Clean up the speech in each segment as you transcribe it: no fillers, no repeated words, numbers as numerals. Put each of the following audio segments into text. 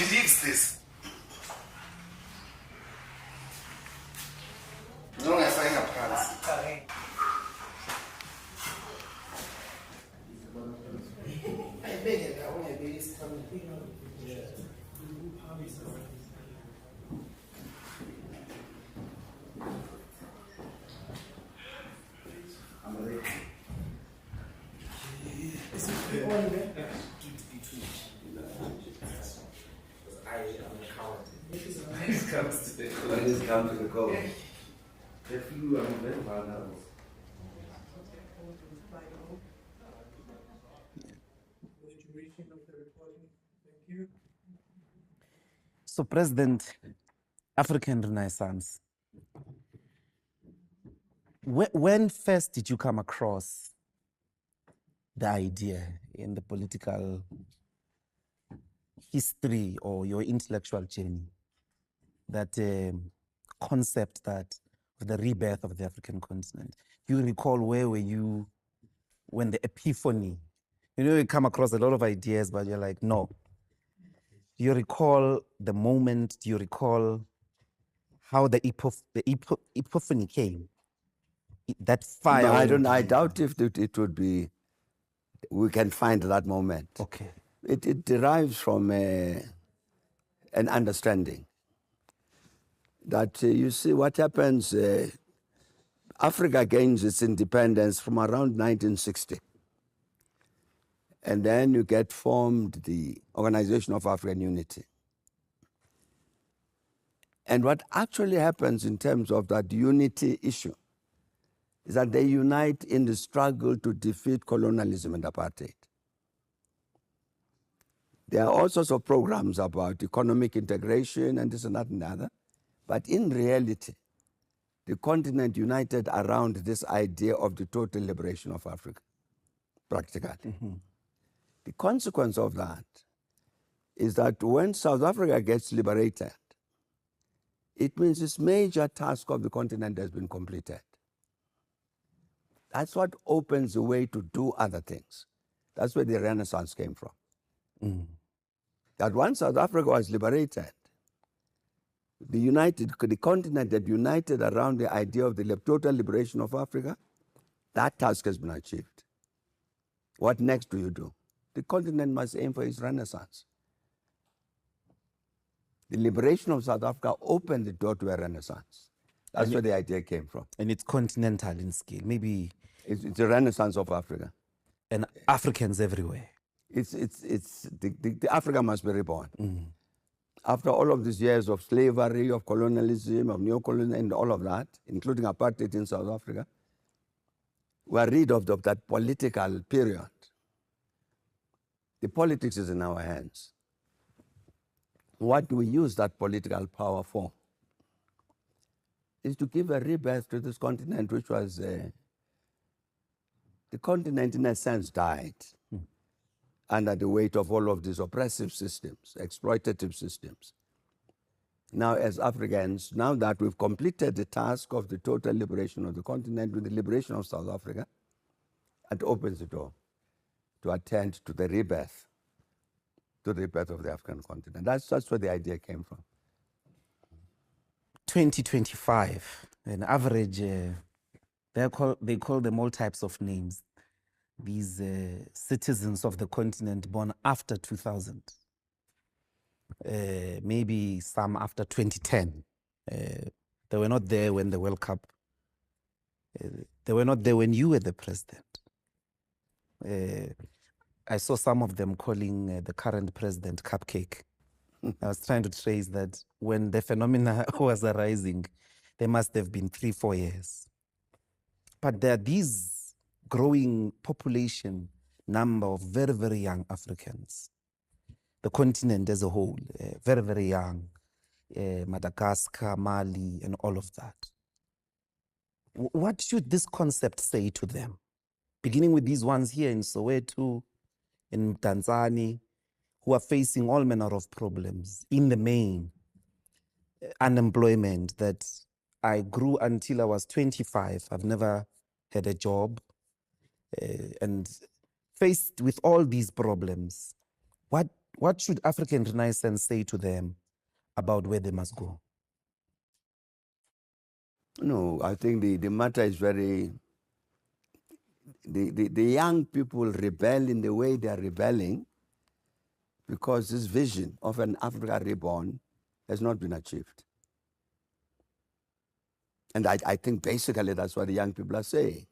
believes this. No, I find a pants. I beg it, I want to be coming. I'm ready. Is it the one there? I am a coward. When it comes to the cold. The flu, I'm very vulnerable. So, President, African Renaissance. When first did you come across the idea in the political history or your intellectual journey, that concept that of the rebirth of the African continent? Do you recall where were you when the epiphany? You know, you come across a lot of ideas, but you're like, no. Do you recall the moment? Do you recall how the epiphany came? That fire. No, I doubt if it would be. We can find that moment. Okay. It derives from an understanding that you see what happens. Africa gains its independence from around 1960. And then you get formed the Organization of African Unity. And what actually happens in terms of that unity issue is that they unite in the struggle to defeat colonialism and apartheid. There are all sorts of programs about economic integration and this and that and the other. But in reality, the continent united around this idea of the total liberation of Africa, practically. Mm-hmm. The consequence of that is that when South Africa gets liberated, it means this major task of the continent has been completed. That's what opens the way to do other things. That's where the Renaissance came from. Mm. That once South Africa was liberated, the continent that united around the idea of the total liberation of Africa, that task has been achieved. What next do you do? The continent must aim for its renaissance. The liberation of South Africa opened the door to a renaissance. That's where the idea came from. And it's continental in scale. Maybe it's a renaissance of Africa. And Africans everywhere. The Africa must be reborn. Mm. After all of these years of slavery, of colonialism, of neocolonialism, and all of that, including apartheid in South Africa, we are rid of that political period. The politics is in our hands. What do we use that political power for? Is to give a rebirth to this continent, which was, the continent in a sense died under the weight of all of these oppressive systems, exploitative systems. Now as Africans, now that we've completed the task of the total liberation of the continent with the liberation of South Africa, it opens the door to attend to the rebirth of the African continent. That's where the idea came from. 2025, an average, they call them all types of names. These citizens of the continent born after 2000, maybe some after 2010. They were not there when the World Cup, they were not there when you were the president. I saw some of them calling the current president Cupcake. I was trying to trace that when the phenomena was arising, there must have been 3-4 years. But there are these growing population number of very, very young Africans. The continent as a whole, very, very young. Madagascar, Mali, and all of that. What should this concept say to them? Beginning with these ones here in Soweto, in Tanzania, who are facing all manner of problems. In the main, unemployment, that I grew until I was 25. I've never had a job. And faced with all these problems, what What should African Renaissance say to them about where they must go? No, I think the matter is very, the young people rebel in the way they are rebelling because this vision of an Africa reborn has not been achieved. And I think basically that's what the young people are saying.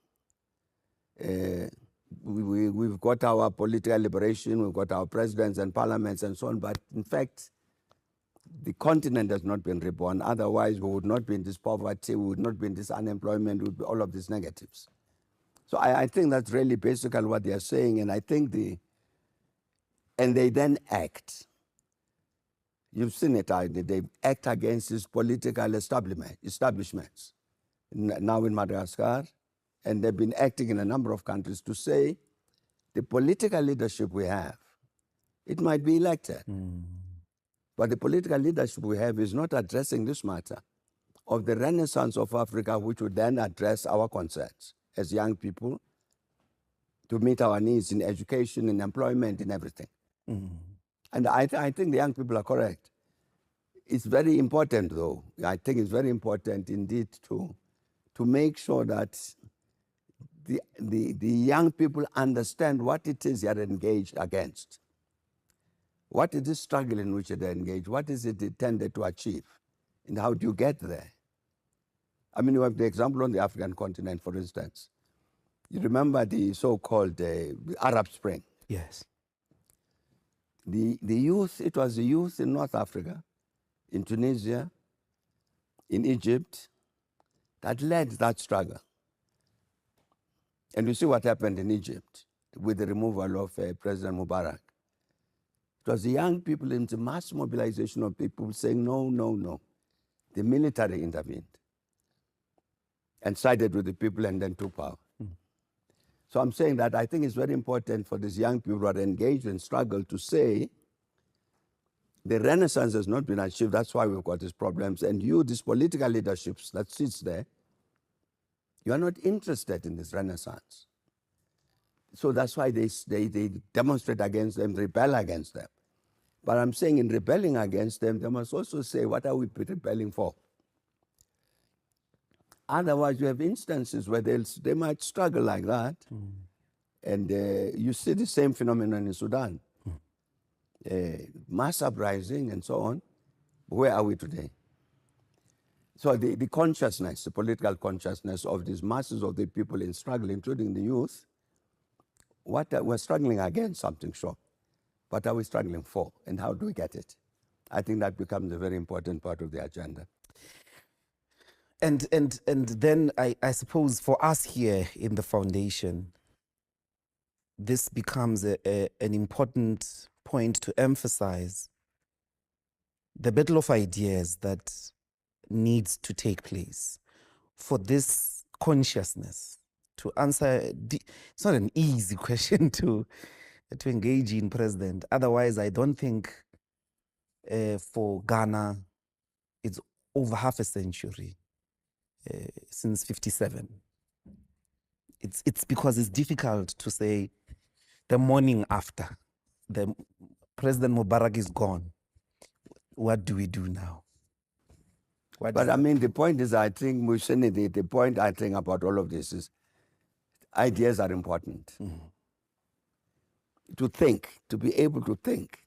We've got our political liberation, we've got our presidents and parliaments and so on, but in fact, the continent has not been reborn. Otherwise, we would not be in this poverty, we would not be in this unemployment, we would be all of these negatives. So I think that's really basically what they are saying, and I think and they then act. You've seen it, they act against these political establishments. Now in Madagascar, and they've been acting in a number of countries to say the political leadership we have, it might be elected. But the political leadership we have is not addressing this matter of the renaissance of Africa, which would then address our concerns as young people to meet our needs in education, in employment, in everything. And I think the young people are correct. It's very important, though. I think it's very important indeed to make sure that the young people understand what it is they are engaged against. What is the struggle in which they are engaged? What is it intended to achieve? And how do you get there? I mean, you have the example on the African continent, for instance. You remember the so-called Arab Spring. Yes. The youth, it was the youth in North Africa, in Tunisia, in Egypt, that led that struggle. And you see what happened in Egypt with the removal of President Mubarak. It was the young people in the mass mobilization of people saying, no, no, no. The military intervened and sided with the people and then took power. So I'm saying that I think it's very important for these young people who are engaged in struggle to say the renaissance has not been achieved. That's why we've got these problems. And you, these political leaderships that sits there, you are not interested in this renaissance. So that's why they demonstrate against them, rebel against them. But I'm saying in rebelling against them, they must also say, what are we rebelling for? Otherwise, you have instances where they might struggle like that. And you see the same phenomenon in Sudan. Mass uprising and so on. Where are we today? So the consciousness, the political consciousness of these masses of the people in struggle, including the youth, we're struggling against something, sure. What are we struggling for, and how do we get it? I think that becomes a very important part of the agenda. And then I suppose for us here in the foundation, this becomes an important point to emphasize the battle of ideas that needs to take place for this consciousness to answer. It's not an easy question to engage in, President. Otherwise, I don't think for Ghana, it's over half a century since 57. It's because it's difficult to say the morning after the President Mubarak is gone, what do we do now? But I mean, the point is, I think, Musheni, the point I think about all of this is ideas are important. To think, to be able to think,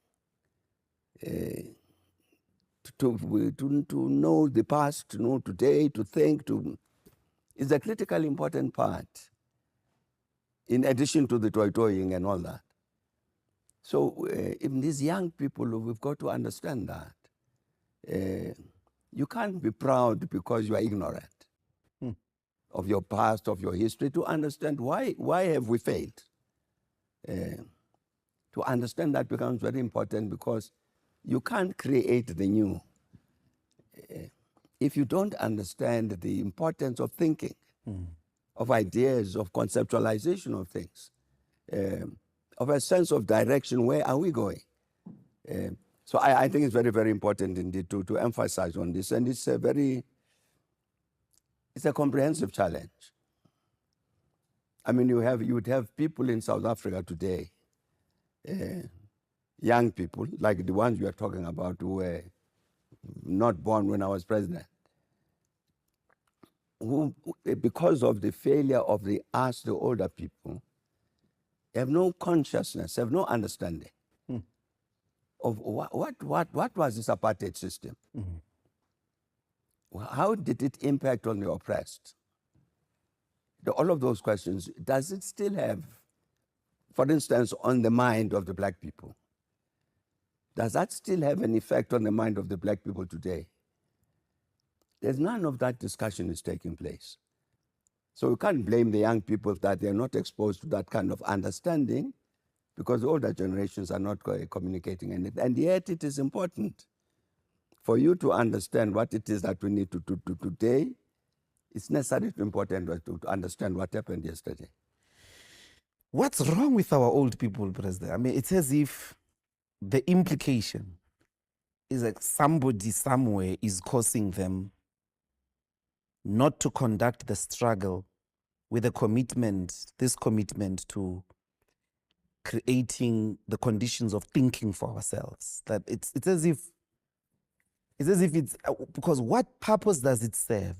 to know the past, to know today, to think, is a critically important part, in addition to the toy-toying and all that. So in these young people, we've got to understand that. You can't be proud because you are ignorant of your past, of your history, to understand why have we failed. To understand that becomes very important because you can't create the new if you don't understand the importance of thinking, of ideas, of conceptualization of things, of a sense of direction. Where are we going? So I think it's very, very important indeed to emphasize on this, and it's a comprehensive challenge. I mean, you would have people in South Africa today, young people, like the ones you are talking about who were not born when I was president, who, because of the failure of the older people, have no consciousness, have no understanding of what was this apartheid system? How did it impact on the oppressed? All of those questions, does it still have, for instance, on the mind of the black people? Does that still have an effect on the mind of the black people today? There's none of that discussion is taking place. So you can't blame the young people that they're not exposed to that kind of understanding, because the older generations are not communicating anything. And yet it is important for you to understand what it is that we need to do today. It's necessary to important to understand what happened yesterday. What's wrong with our old people, President? I mean, it's as if the implication is like somebody somewhere is causing them not to conduct the struggle with a commitment, this commitment to creating the conditions of thinking for ourselves. That it's as if it's because what purpose does it serve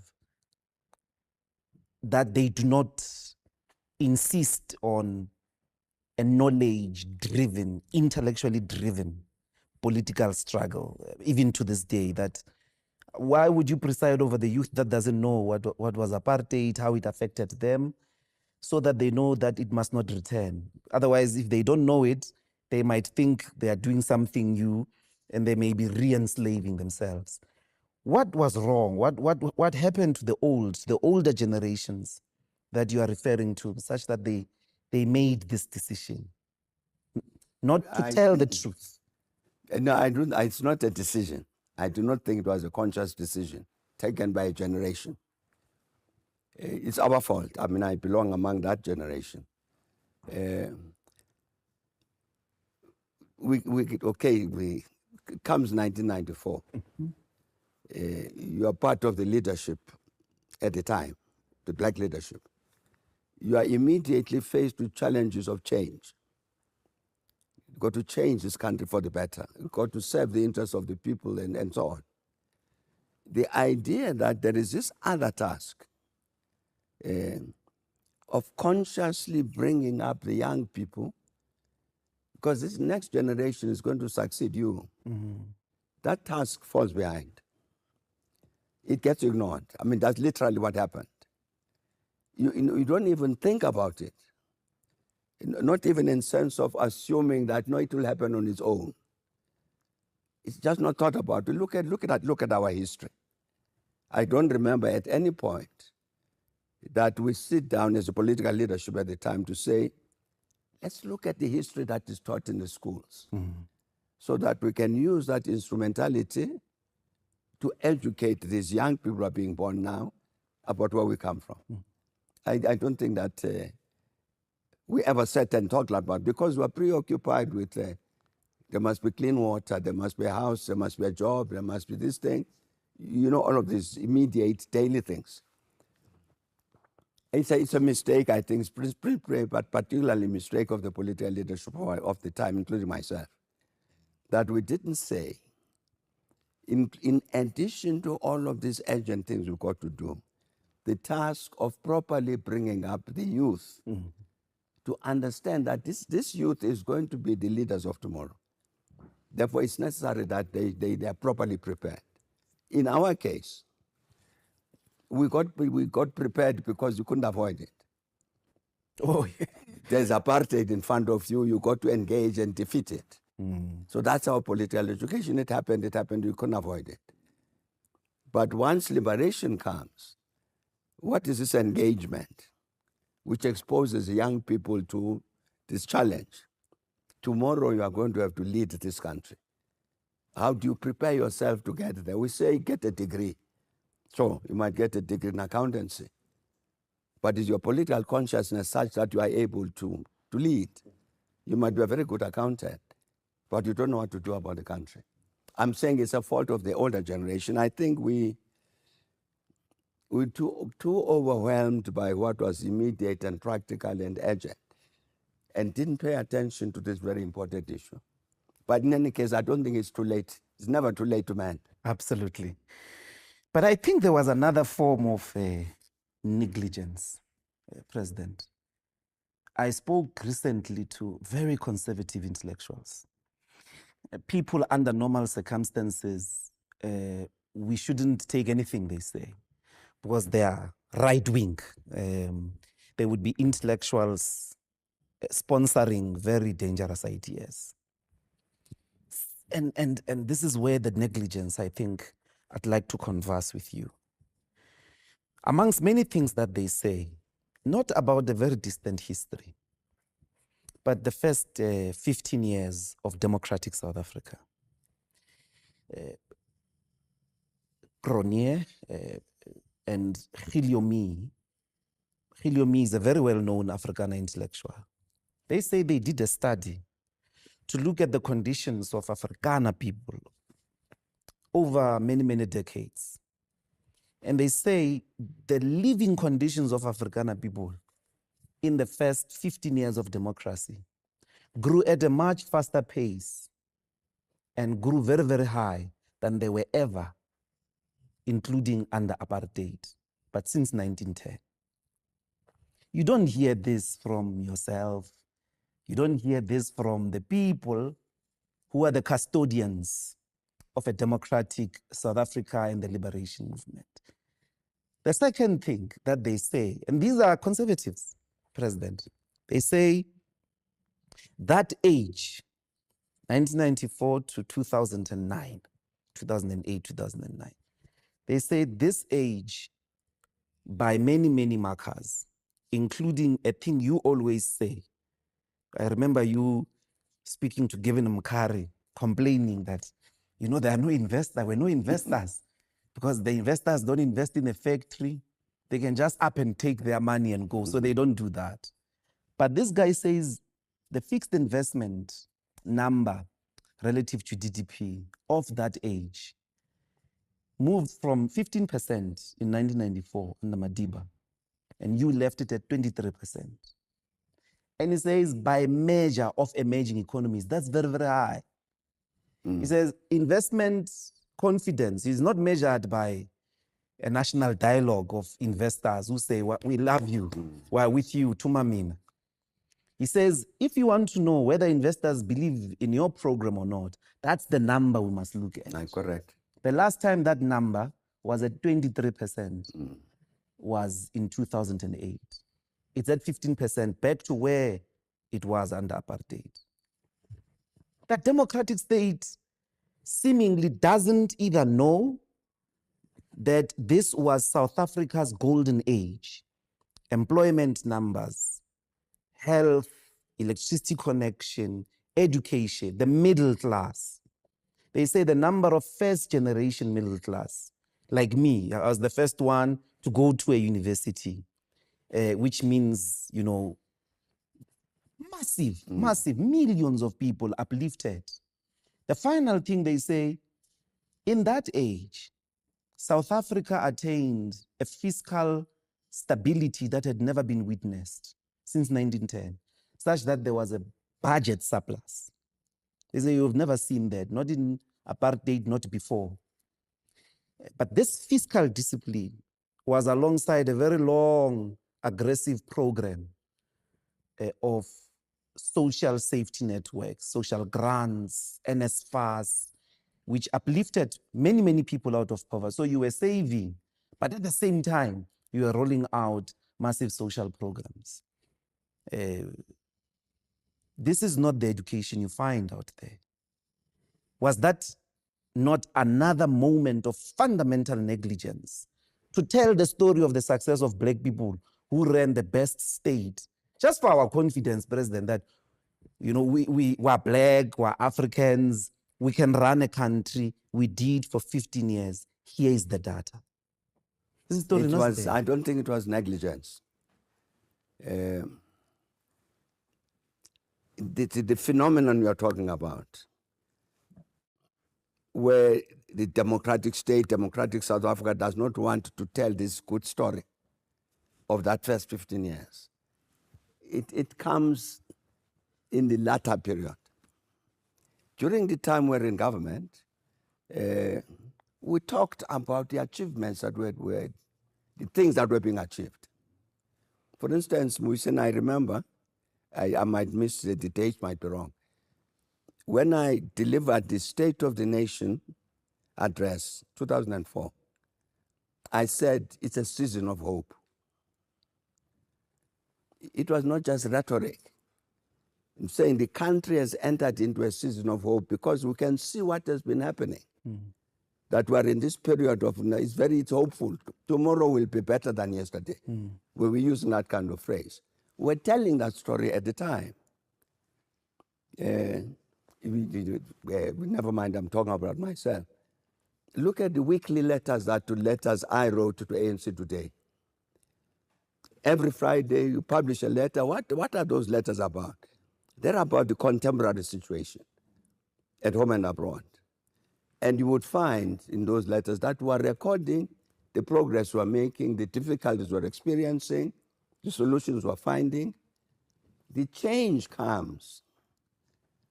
that they do not insist on a knowledge-driven, intellectually driven political struggle, even to this day? That why would you preside over the youth that doesn't know what was apartheid, how it affected them, so that they know that it must not return? Otherwise, if they don't know it, they might think they are doing something new and they may be re-enslaving themselves. What was wrong? What happened to the older generations that you are referring to, such that they made this decision not to tell the truth? No, I don't. It's not a decision. I do not think it was a conscious decision taken by a generation. It's our fault. I mean, I belong among that generation. Comes 1994. You are part of the leadership at the time, the black leadership. You are immediately faced with challenges of change. You've got to change this country for the better. You've got to serve the interests of the people and so on. The idea that there is this other task of consciously bringing up the young people, because this next generation is going to succeed you, that task falls behind. It gets ignored. I mean, that's literally what happened. You don't even think about it. Not even in sense of assuming that no, it will happen on its own. It's just not thought about. Look at our history. I don't remember at any point that we sit down as a political leadership at the time to say, let's look at the history that is taught in the schools, so that we can use that instrumentality to educate these young people who are being born now about where we come from. I don't think that we ever sat and talked about it, because we're preoccupied with there must be clean water, there must be a house, there must be a job, there must be this thing. You know, all of these immediate daily things. It's a mistake, I think, but particularly a mistake of the political leadership of the time, including myself, that we didn't say, in addition to all of these urgent things we've got to do, the task of properly bringing up the youth to understand that this youth is going to be the leaders of tomorrow. Therefore, it's necessary that they are properly prepared. In our case, we got prepared because you couldn't avoid it. Oh, yeah. There's apartheid in front of you, you got to engage and defeat it. So that's our political education. It happened, you couldn't avoid it. But once liberation comes, what is this engagement which exposes young people to this challenge? Tomorrow you are going to have to lead this country. How do you prepare yourself to get there? We say get a degree. So you might get a degree in accountancy. But is your political consciousness such that you are able to lead? You might be a very good accountant, but you don't know what to do about the country. I'm saying it's a fault of the older generation. I think we too overwhelmed by what was immediate and practical and urgent, and didn't pay attention to this very important issue. But in any case, I don't think it's too late. It's never too late to mend. Absolutely. But I think there was another form of negligence, President. I spoke recently to very conservative intellectuals. People under normal circumstances, we shouldn't take anything they say because they are right wing. They would be intellectuals sponsoring very dangerous ideas. And this is where the negligence, I think, I'd like to converse with you. Amongst many things that they say, not about the very distant history, but the first 15 years of democratic South Africa. Cronje and Giliomi is a very well-known Afrikaner intellectual. They say they did a study to look at the conditions of Afrikaner people over many, many decades. And they say the living conditions of Afrikaner people in the first 15 years of democracy grew at a much faster pace and grew very, very high than they were ever, including under apartheid, but since 1910. You don't hear this from yourself. You don't hear this from the people who are the custodians of a democratic South Africa and the liberation movement. The second thing that they say, and these are conservatives, President, they say that age, 1994 to 2009, 2008, 2009, they say this age, by many, many markers, including a thing you always say. I remember you speaking to Gavin Mkari, complaining that, there are no investors, there were no investors, because the investors don't invest in a factory. They can just up and take their money and go, so they don't do that. But this guy says the fixed investment number relative to GDP of that age moved from 15% in 1994 under Madiba, and you left it at 23%. And he says, by measure of emerging economies, that's very, very high. He says, investment confidence is not measured by a national dialogue of investors who say, we love you, we're with you, Tumamina. He says, if you want to know whether investors believe in your program or not, that's the number we must look at. Correct. The last time that number was at 23% was in 2008. It's at 15%, back to where it was under apartheid. The democratic state seemingly doesn't even know that this was South Africa's golden age. Employment numbers, health, electricity connection, education, the middle class. They say the number of first generation middle class, like me, I was the first one to go to a university, which means, massive millions of people uplifted. The final thing they say, in that age, South Africa attained a fiscal stability that had never been witnessed since 1910, such that there was a budget surplus. They say you've never seen that, not in apartheid, not before. But this fiscal discipline was alongside a very long, aggressive program of social safety networks, social grants, NSFAS, which uplifted many, many people out of poverty. So you were saving, but at the same time, you were rolling out massive social programs. This is not the education you find out there. Was that not another moment of fundamental negligence to tell the story of the success of Black people who ran the best state? Just for our confidence, President, that we were Black, we're Africans, we can run a country. We did for 15 years. Here is the data. This is story not there. I don't think it was negligence. The phenomenon you're talking about, where the democratic state, democratic South Africa does not want to tell this good story of that first 15 years. It comes in the latter period. During the time we were in government, we talked about the achievements that were the things that were being achieved. For instance, Muhsin, I remember, I might miss the date, might be wrong. When I delivered the State of the Nation address, 2004, I said it's a season of hope. It was not just rhetoric. I'm saying the country has entered into a season of hope because we can see what has been happening. That we are in this period of, it's hopeful. Tomorrow will be better than yesterday. We were using that kind of phrase. We're telling that story at the time. Never mind, I'm talking about myself. Look at the weekly letters I wrote to ANC Today. Every Friday you publish a letter. What are those letters about? They're about the contemporary situation at home and abroad. And you would find in those letters that we are recording the progress we're making, the difficulties we're experiencing, the solutions we're finding. The change comes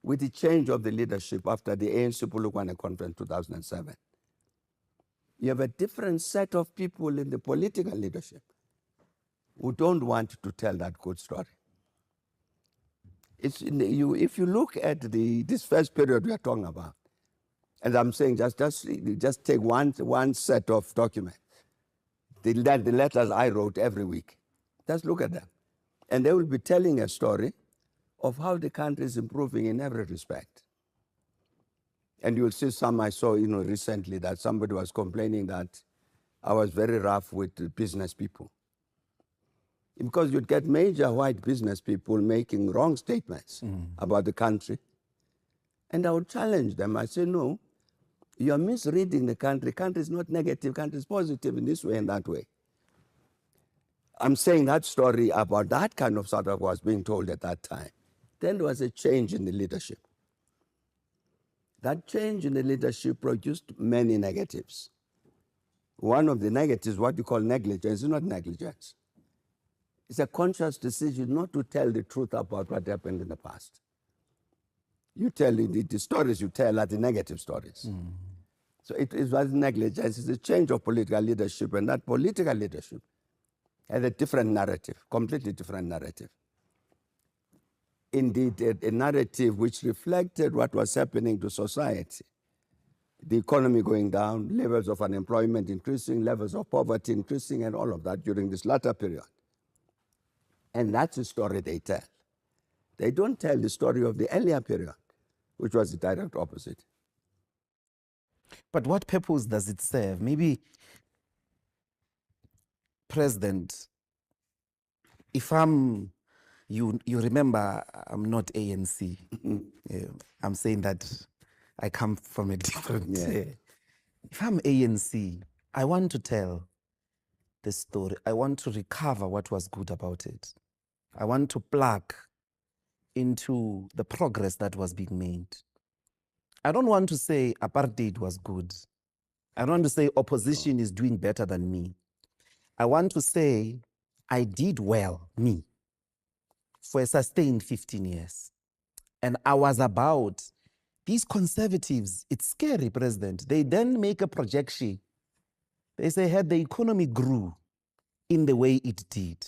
with the change of the leadership after the ANC Polokwane Conference 2007. You have a different set of people in the political leadership who don't want to tell that good story. If you look at this first period we are talking about, and I'm saying just take one set of documents, the letters I wrote every week. Just look at them. And they will be telling a story of how the country is improving in every respect. And you'll see some I saw recently that somebody was complaining that I was very rough with business people. Because you'd get major white business people making wrong statements about the country. And I would challenge them. I say, no, you're misreading the country. Country is not negative, country is positive in this way and that way. I'm saying that story about that kind of South Africa was being told at that time. Then there was a change in the leadership. That change in the leadership produced many negatives. One of the negatives, what you call negligence, is not negligence. It's a conscious decision not to tell the truth about what happened in the past. You tell the stories you tell are the negative stories. So it was negligence. It's a change of political leadership, and that political leadership had a different narrative, completely different narrative. Indeed, a narrative which reflected what was happening to society. The economy going down, levels of unemployment increasing, levels of poverty increasing, and all of that during this latter period. And that's the story they tell. They don't tell the story of the earlier period, which was the direct opposite. But what purpose does it serve? Maybe, President, if you remember, I'm not ANC. I'm saying that I come from a different... If I'm ANC, I want to tell the story. I want to recover what was good about it. I want to plug into the progress that was being made. I don't want to say apartheid was good. I don't want to say opposition is doing better than me. I want to say I did well, me, for a sustained 15 years. And I was about these conservatives. It's scary, President. They then make a projection. They say, had the economy grew in the way it did,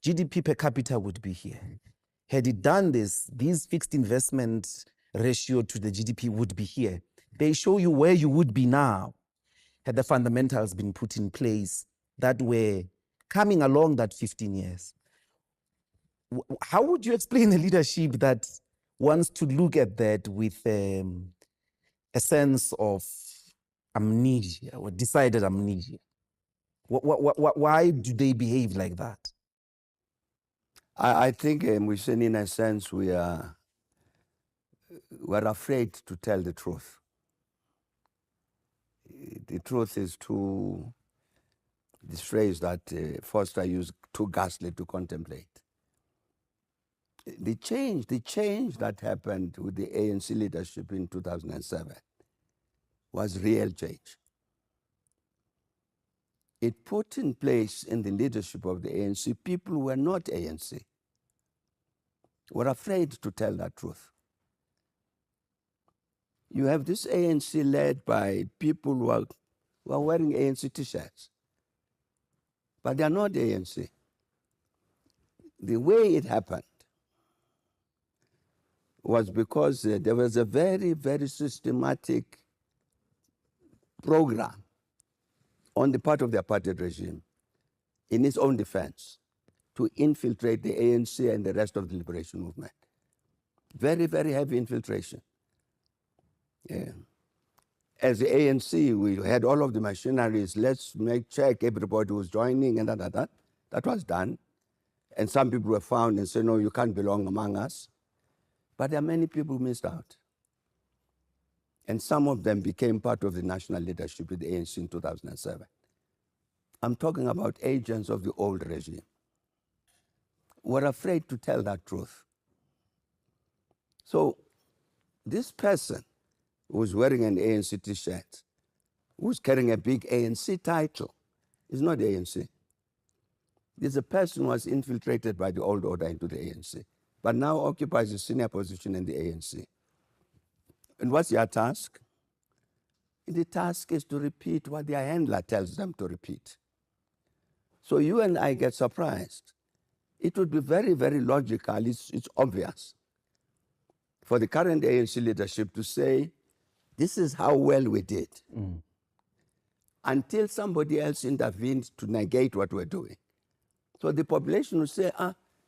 GDP per capita would be here. Had it done this, these fixed investment ratio to the GDP would be here. They show you where you would be now had the fundamentals been put in place that were coming along that 15 years. How would you explain a leadership that wants to look at that with a sense of amnesia or decided amnesia? Why do they behave like that? I think, in a sense, we're afraid to tell the truth. The truth is this phrase that Foster used, too ghastly to contemplate. The change that happened with the ANC leadership in 2007 was real change. It put in place in the leadership of the ANC people who were not ANC, were afraid to tell that truth. you have this ANC led by people who are wearing ANC t-shirts, but they are not ANC. The way it happened was because there was a very, very systematic program on the part of the apartheid regime in its own defense to infiltrate the ANC and the rest of the liberation movement. Very, very heavy infiltration. Yeah. As the ANC, we had all of the machineries. Let's check everybody who's joining and that. That was done. And some people were found and said, no, you can't belong among us. But there are many people who missed out. And some of them became part of the national leadership with the ANC in 2007. I'm talking about agents of the old regime. Were afraid to tell that truth. So this person who's wearing an ANC t-shirt, who's carrying a big ANC title, is not the ANC. This is a person who was infiltrated by the old order into the ANC, but now occupies a senior position in the ANC. And what's your task? The task is to repeat what their handler tells them to repeat. So you and I get surprised. It would be very, very logical, it's obvious, for the current ANC leadership to say, this is how well we did, until somebody else intervened to negate what we're doing. So the population will say,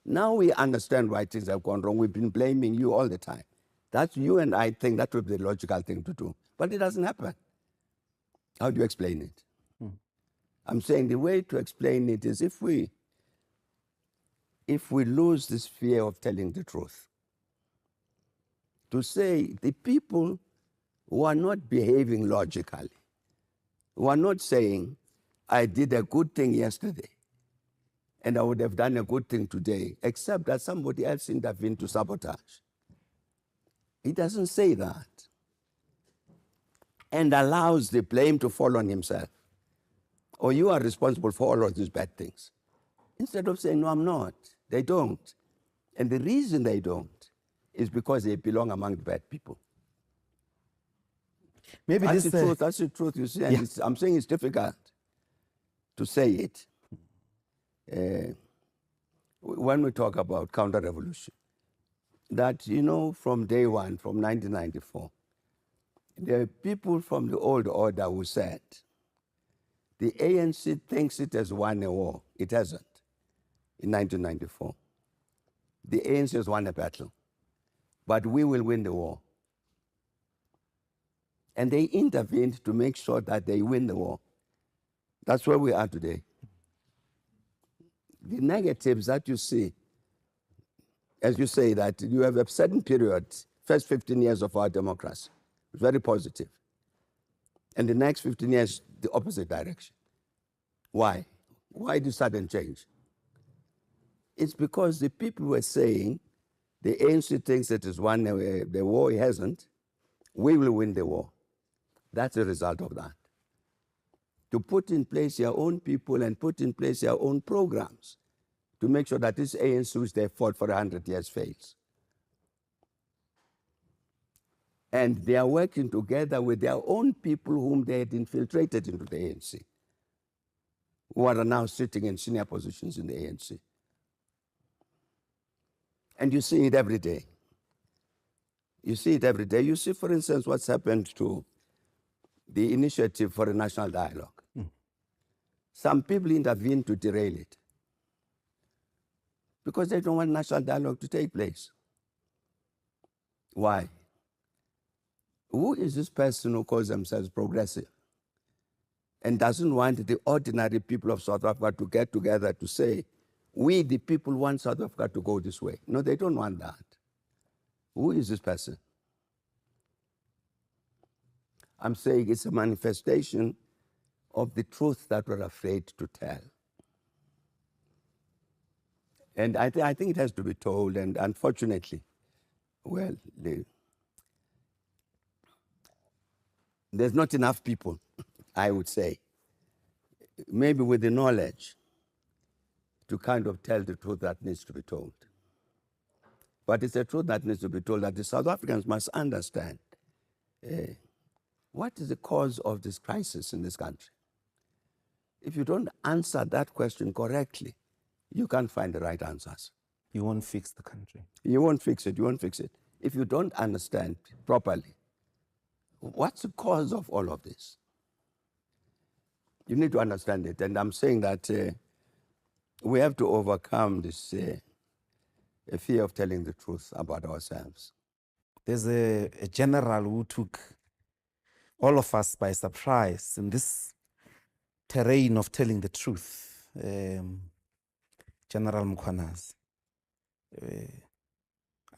now we understand why things have gone wrong. We've been blaming you all the time. That's you and I think that would be the logical thing to do. But it doesn't happen. How do you explain it? I'm saying the way to explain it is if we lose this fear of telling the truth, to say the people who are not behaving logically, who are not saying, I did a good thing yesterday, and I would have done a good thing today, except that somebody else intervened to sabotage. He doesn't say that, and allows the blame to fall on himself. Or you are responsible for all of these bad things. Instead of saying, no, I'm not. They don't. And the reason they don't is because they belong among the bad people. Maybe That's this the truth. That's the truth, you see. And Yeah. I'm saying it's difficult to say it. When we talk about counter-revolution, that, from day one, from 1994, there are people from the old order who said, the ANC thinks it has won a war. It hasn't. In 1994, the ANC has won a battle, but we will win the war. And they intervened to make sure that they win the war. That's where we are today. The negatives that you see, as you say, that you have a certain period, first 15 years of our democracy, very positive. And the next 15 years, the opposite direction. Why? Why the sudden change? It's because the people were saying, the ANC thinks it has won the war, it hasn't. We will win the war. That's the result of that. To put in place your own people and put in place your own programs to make sure that this ANC, which they fought for 100 years, fails. And they are working together with their own people whom they had infiltrated into the ANC, who are now sitting in senior positions in the ANC. And you see it every day. You see it every day. You see, for instance, what's happened to the initiative for a national dialogue. Some people intervene to derail it because they don't want national dialogue to take place. Why? Who is this person who calls themselves progressive and doesn't want the ordinary people of South Africa to get together to say, we, the people, want South Africa to go this way? No, they don't want that. Who is this person? I'm saying it's a manifestation of the truth that we're afraid to tell. And I think it has to be told, and unfortunately, well, there's not enough people, I would say, maybe with the knowledge to kind of tell the truth that needs to be told. But it's a truth that needs to be told that the South Africans must understand what is the cause of this crisis in this country? If you don't answer that question correctly, you can't find the right answers. You won't fix the country. You won't fix it. You won't fix it. If you don't understand properly, what's the cause of all of this? You need to understand it. And I'm saying that we have to overcome this fear of telling the truth about ourselves. There's a general who took all of us by surprise in this terrain of telling the truth, General Mkhwanazi.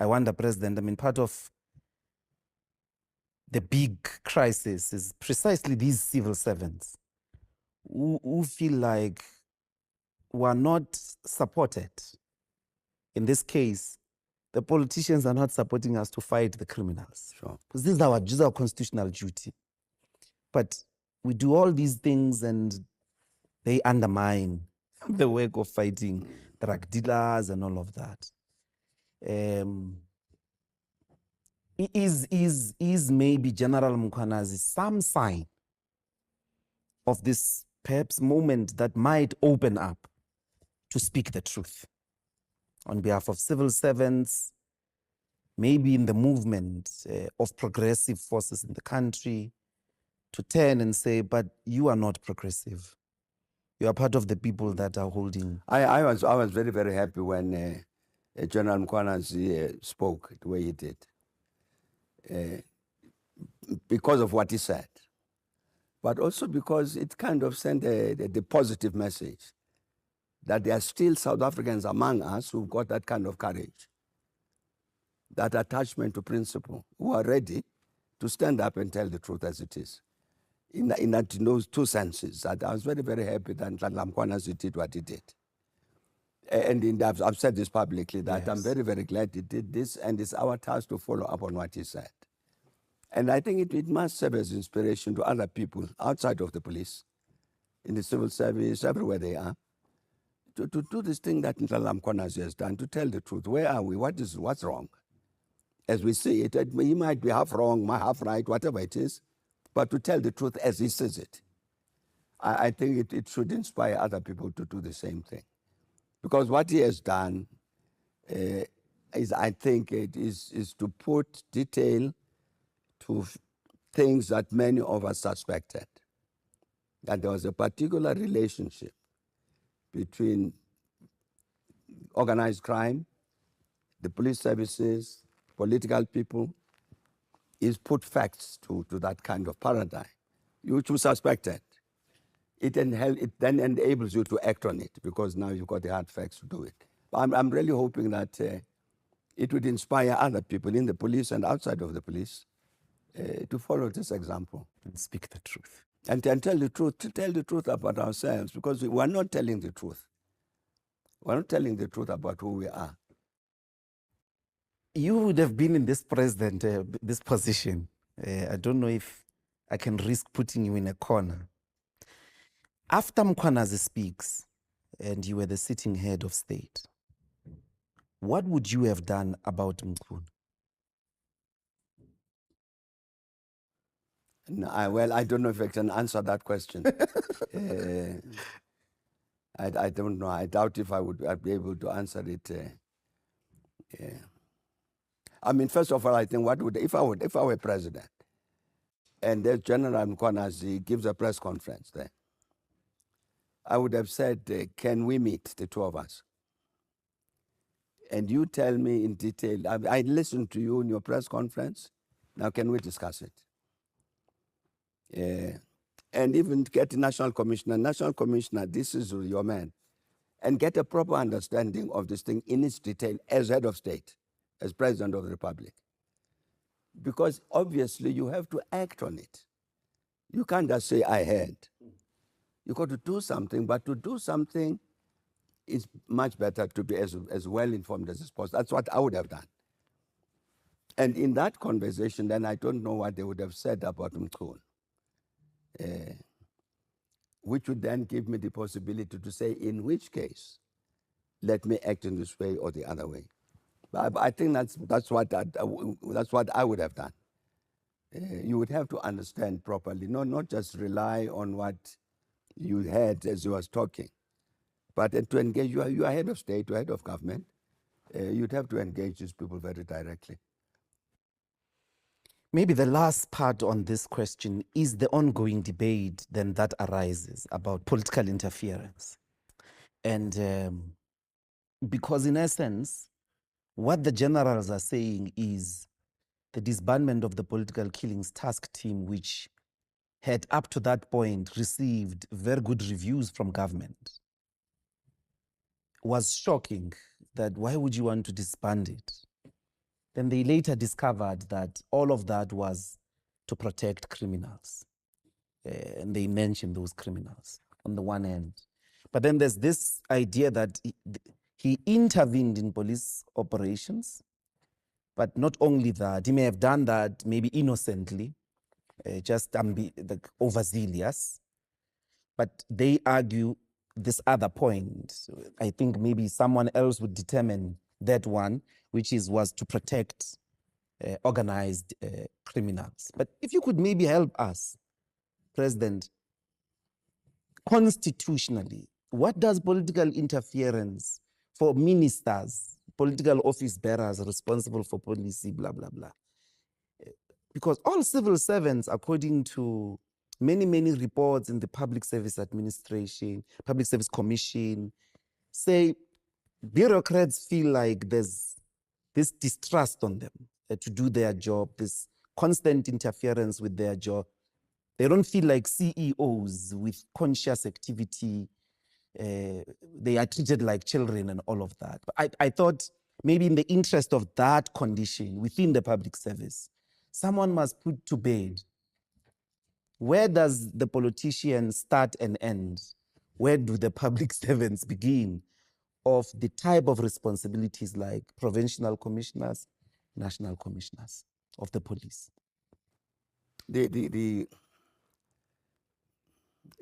I wonder, President, I mean, part of the big crisis is precisely these civil servants who feel like were not supported. In this case, the politicians are not supporting us to fight the criminals. Sure. Because this is our constitutional duty. But we do all these things and they undermine the work of fighting drug dealers and all of that. Is maybe General Mkhwanazi some sign of this perhaps moment that might open up to speak the truth on behalf of civil servants, maybe in the movement of progressive forces in the country, to turn and say, but you are not progressive. You are part of the people that are holding. I was very, very happy when General Mkhwanazi spoke the way he did, because of what he said, but also because it kind of sent the positive message that there are still South Africans among us who've got that kind of courage, that attachment to principle, who are ready to stand up and tell the truth as it is. In those two senses, that I was very, very happy that Mkhwanazi did what he did. And I've said this publicly, that yes, I'm very, very glad he did this, and it's our task to follow up on what he said. And I think it must serve as inspiration to other people outside of the police, in the civil service, everywhere they are, to do this thing that Mkhwanazi has done, to tell the truth. Where are we? What's wrong? As we see it, he might be half wrong, half right, whatever it is, but to tell the truth as he says it. I think it should inspire other people to do the same thing. Because what he has done I think, is to put detail to things that many of us suspected. That there was a particular relationship between organized crime, the police services, political people. Is put facts to that kind of paradigm, which you suspected. It then enables you to act on it, because now you've got the hard facts to do it. But I'm really hoping that it would inspire other people in the police and outside of the police to follow this example. And speak the truth. And tell the truth, to tell the truth about ourselves, because we are not telling the truth. We're not telling the truth about who we are. You would have been in this this position. I don't know if I can risk putting you in a corner. After Mkhwanazi speaks, and you were the sitting head of state, what would you have done about Mkhunu? No, well, I don't know if I can answer that question. I don't know. I doubt if I'd be able to answer it. I mean, first of all, I think if I were president, and there's General Mkhwanazi gives a press conference there, I would have said, can we meet, the two of us? And you tell me in detail. I listened to you in your press conference. Now, can we discuss it? And even get the National Commissioner. National Commissioner, this is your man. And get a proper understanding of this thing in its detail as head of state, as President of the Republic. Because obviously you have to act on it. You can't just say, I heard. You've got to do something, but to do something is much better to be as well informed as possible. That's what I would have done. And in that conversation, then I don't know what they would have said about Mkhunu, which would then give me the possibility to say, in which case, let me act in this way or the other way. But I think that's what I would have done. you would have to understand properly, not just rely on what you heard as you was talking, but to engage. You are head of state, you are head of government. You'd have to engage these people very directly. Maybe the last part on this question is the ongoing debate then that arises about political interference. And because in essence, what the generals are saying is the disbandment of the political killings task team, which had up to that point received very good reviews from government, was shocking. That why would you want to disband it? Then they later discovered that all of that was to protect criminals. And they mentioned those criminals on the one hand. But then there's this idea that he intervened in police operations. But not only that, he may have done that maybe innocently, just overzealous. But they argue this other point. I think maybe someone else would determine that one, which was to protect organized criminals. But if you could maybe help us, President, constitutionally, what does political interference for ministers, political office bearers responsible for policy, blah, blah, blah? Because all civil servants, according to many, many reports in the Public Service Administration, Public Service Commission, say bureaucrats feel like there's this distrust on them to do their job, this constant interference with their job. They don't feel like CEOs with conscious activity. They are treated like children and all of that. But I thought maybe in the interest of that condition within the public service, someone must put to bed, where does the politician start and end? Where do the public servants begin of the type of responsibilities like provincial commissioners, national commissioners of the police? The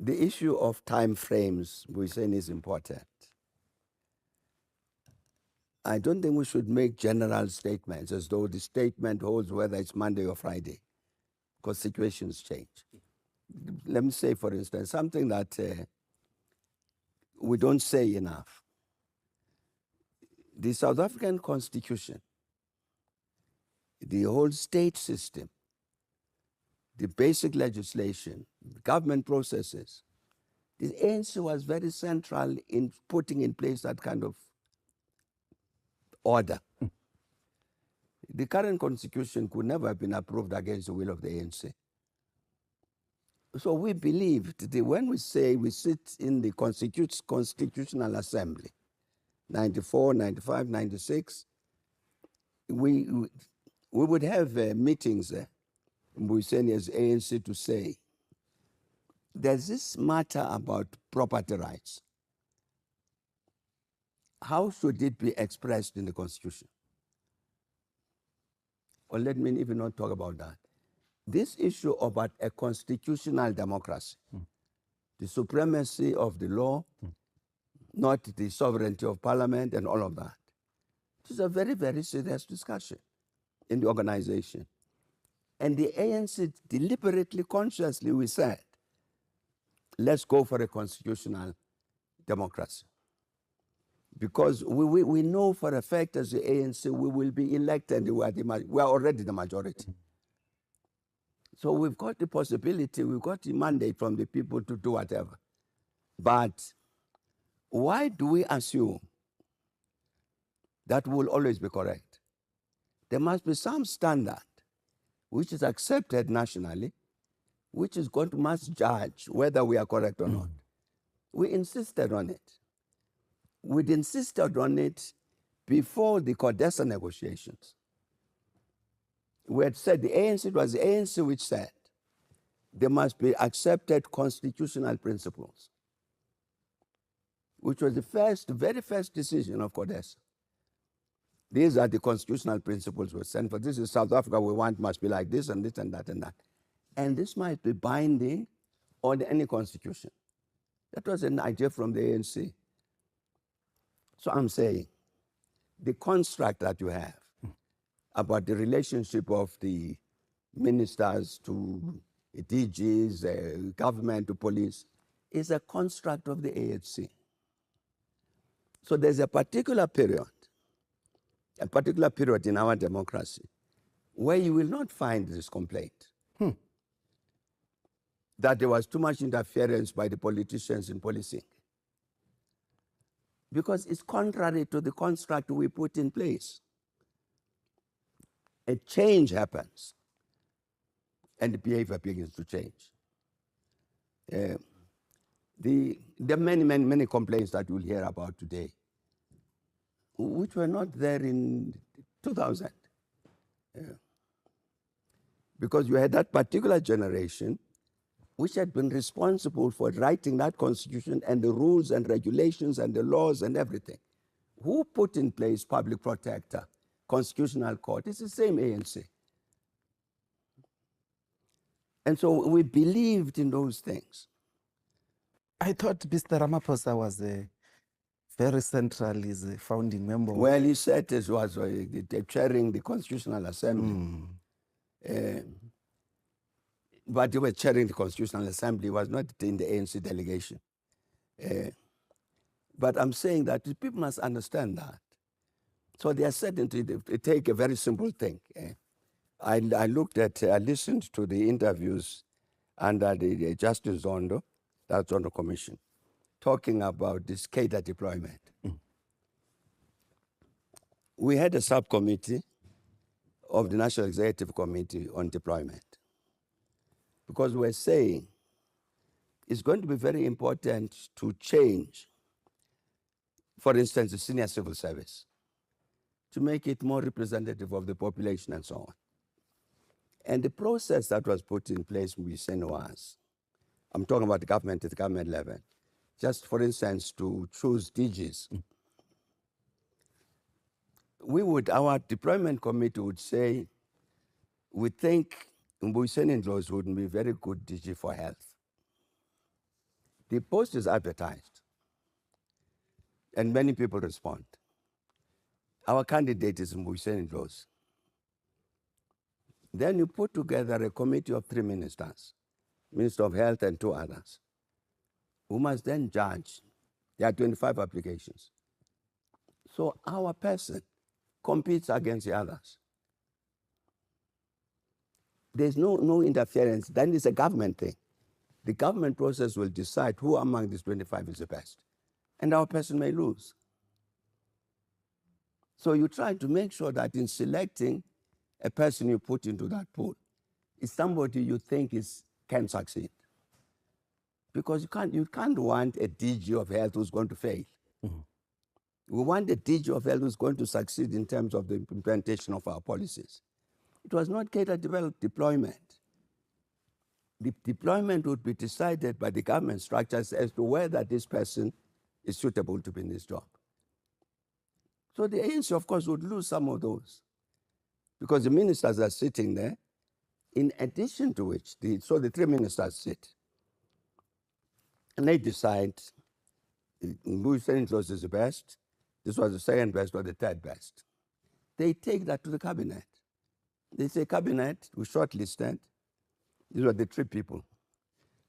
issue of time frames, we're saying, is important. I don't think we should make general statements as though the statement holds whether it's Monday or Friday, because situations change. Let me say, for instance, something that we don't say enough. The South African Constitution, the whole state system, the basic legislation, government processes, the ANC was very central in putting in place that kind of order. The current constitution could never have been approved against the will of the ANC. So we believed that when we say we sit in the Constitutional Assembly, 94, 95, 96, we would have meetings, we send as ANC to say, there's this matter about property rights. How should it be expressed in the Constitution? Or let me even not talk about that. This issue about a constitutional democracy, the supremacy of the law, not the sovereignty of parliament and all of that. It is a very, very serious discussion in the organization. And the ANC deliberately, consciously, we said, let's go for a constitutional democracy. Because we know for a fact as the ANC we will be elected, we are already the majority. So we've got the possibility, we've got the mandate from the people to do whatever. But why do we assume that will always be correct? There must be some standard which is accepted nationally, which is going to must judge whether we are correct or not. We insisted on it. We'd insisted on it before the CODESA negotiations. We had said it was the ANC which said there must be accepted constitutional principles, which was the very first decision of CODESA. These are the constitutional principles we sent for. This is South Africa we want must be like this and this and that and that. And this might be binding on any constitution. That was an idea from the ANC. So I'm saying the construct that you have about the relationship of the ministers to DGs, government to police, is a construct of the ANC. So there's a particular period in our democracy where you will not find this complaint. That there was too much interference by the politicians in policing. Because it's contrary to the construct we put in place. A change happens, and the behavior begins to change. There are many complaints that you'll hear about today, which were not there in 2000. Because you had that particular generation which had been responsible for writing that constitution and the rules and regulations and the laws and everything. Who put in place public protector, constitutional court? It's the same ANC. And so we believed in those things. I thought Mr. Ramaphosa was very central, is a founding member. Well, he said it was chairing the Constitutional Assembly. But he was chairing the Constitutional Assembly, he was not in the ANC delegation. But I'm saying that people must understand that. So they are certain to take a very simple thing. I listened to the interviews under the Justice Zondo, that's on the commission, talking about this cadre deployment. We had a subcommittee of the National Executive Committee on deployment, because we're saying it's going to be very important to change, for instance, the senior civil service, to make it more representative of the population and so on. And the process that was put in place, we say was, I'm talking about the government at the government level, just for instance, to choose DGs. Our deployment committee would say, we think Mbuyiseni Ndlozi would be very good DG for health. The post is advertised, and many people respond. Our candidate is Mbuyiseni Ndlozi. Then you put together a committee of 3 ministers, Minister of Health and 2 others, who must then judge. There are 25 applications. So our person competes against the others. There's no interference. Then it's a government thing. The government process will decide who among these 25 is the best. And our person may lose. So you try to make sure that in selecting a person you put into that pool is somebody you think can succeed. Because you can't want a DG of health who's going to fail. We want a DG of health who's going to succeed in terms of the implementation of our policies. It was not cadre deployment. The deployment would be decided by the government structures as to whether this person is suitable to be in this job. So the ANC, of course, would lose some of those, because the ministers are sitting there, in addition to which, the 3 ministers sit, and they decide Mbuyiseni Ndlozi is the best, this was the second best or the third best. They take that to the cabinet. They say, cabinet, we shortlisted, these were the 3 people,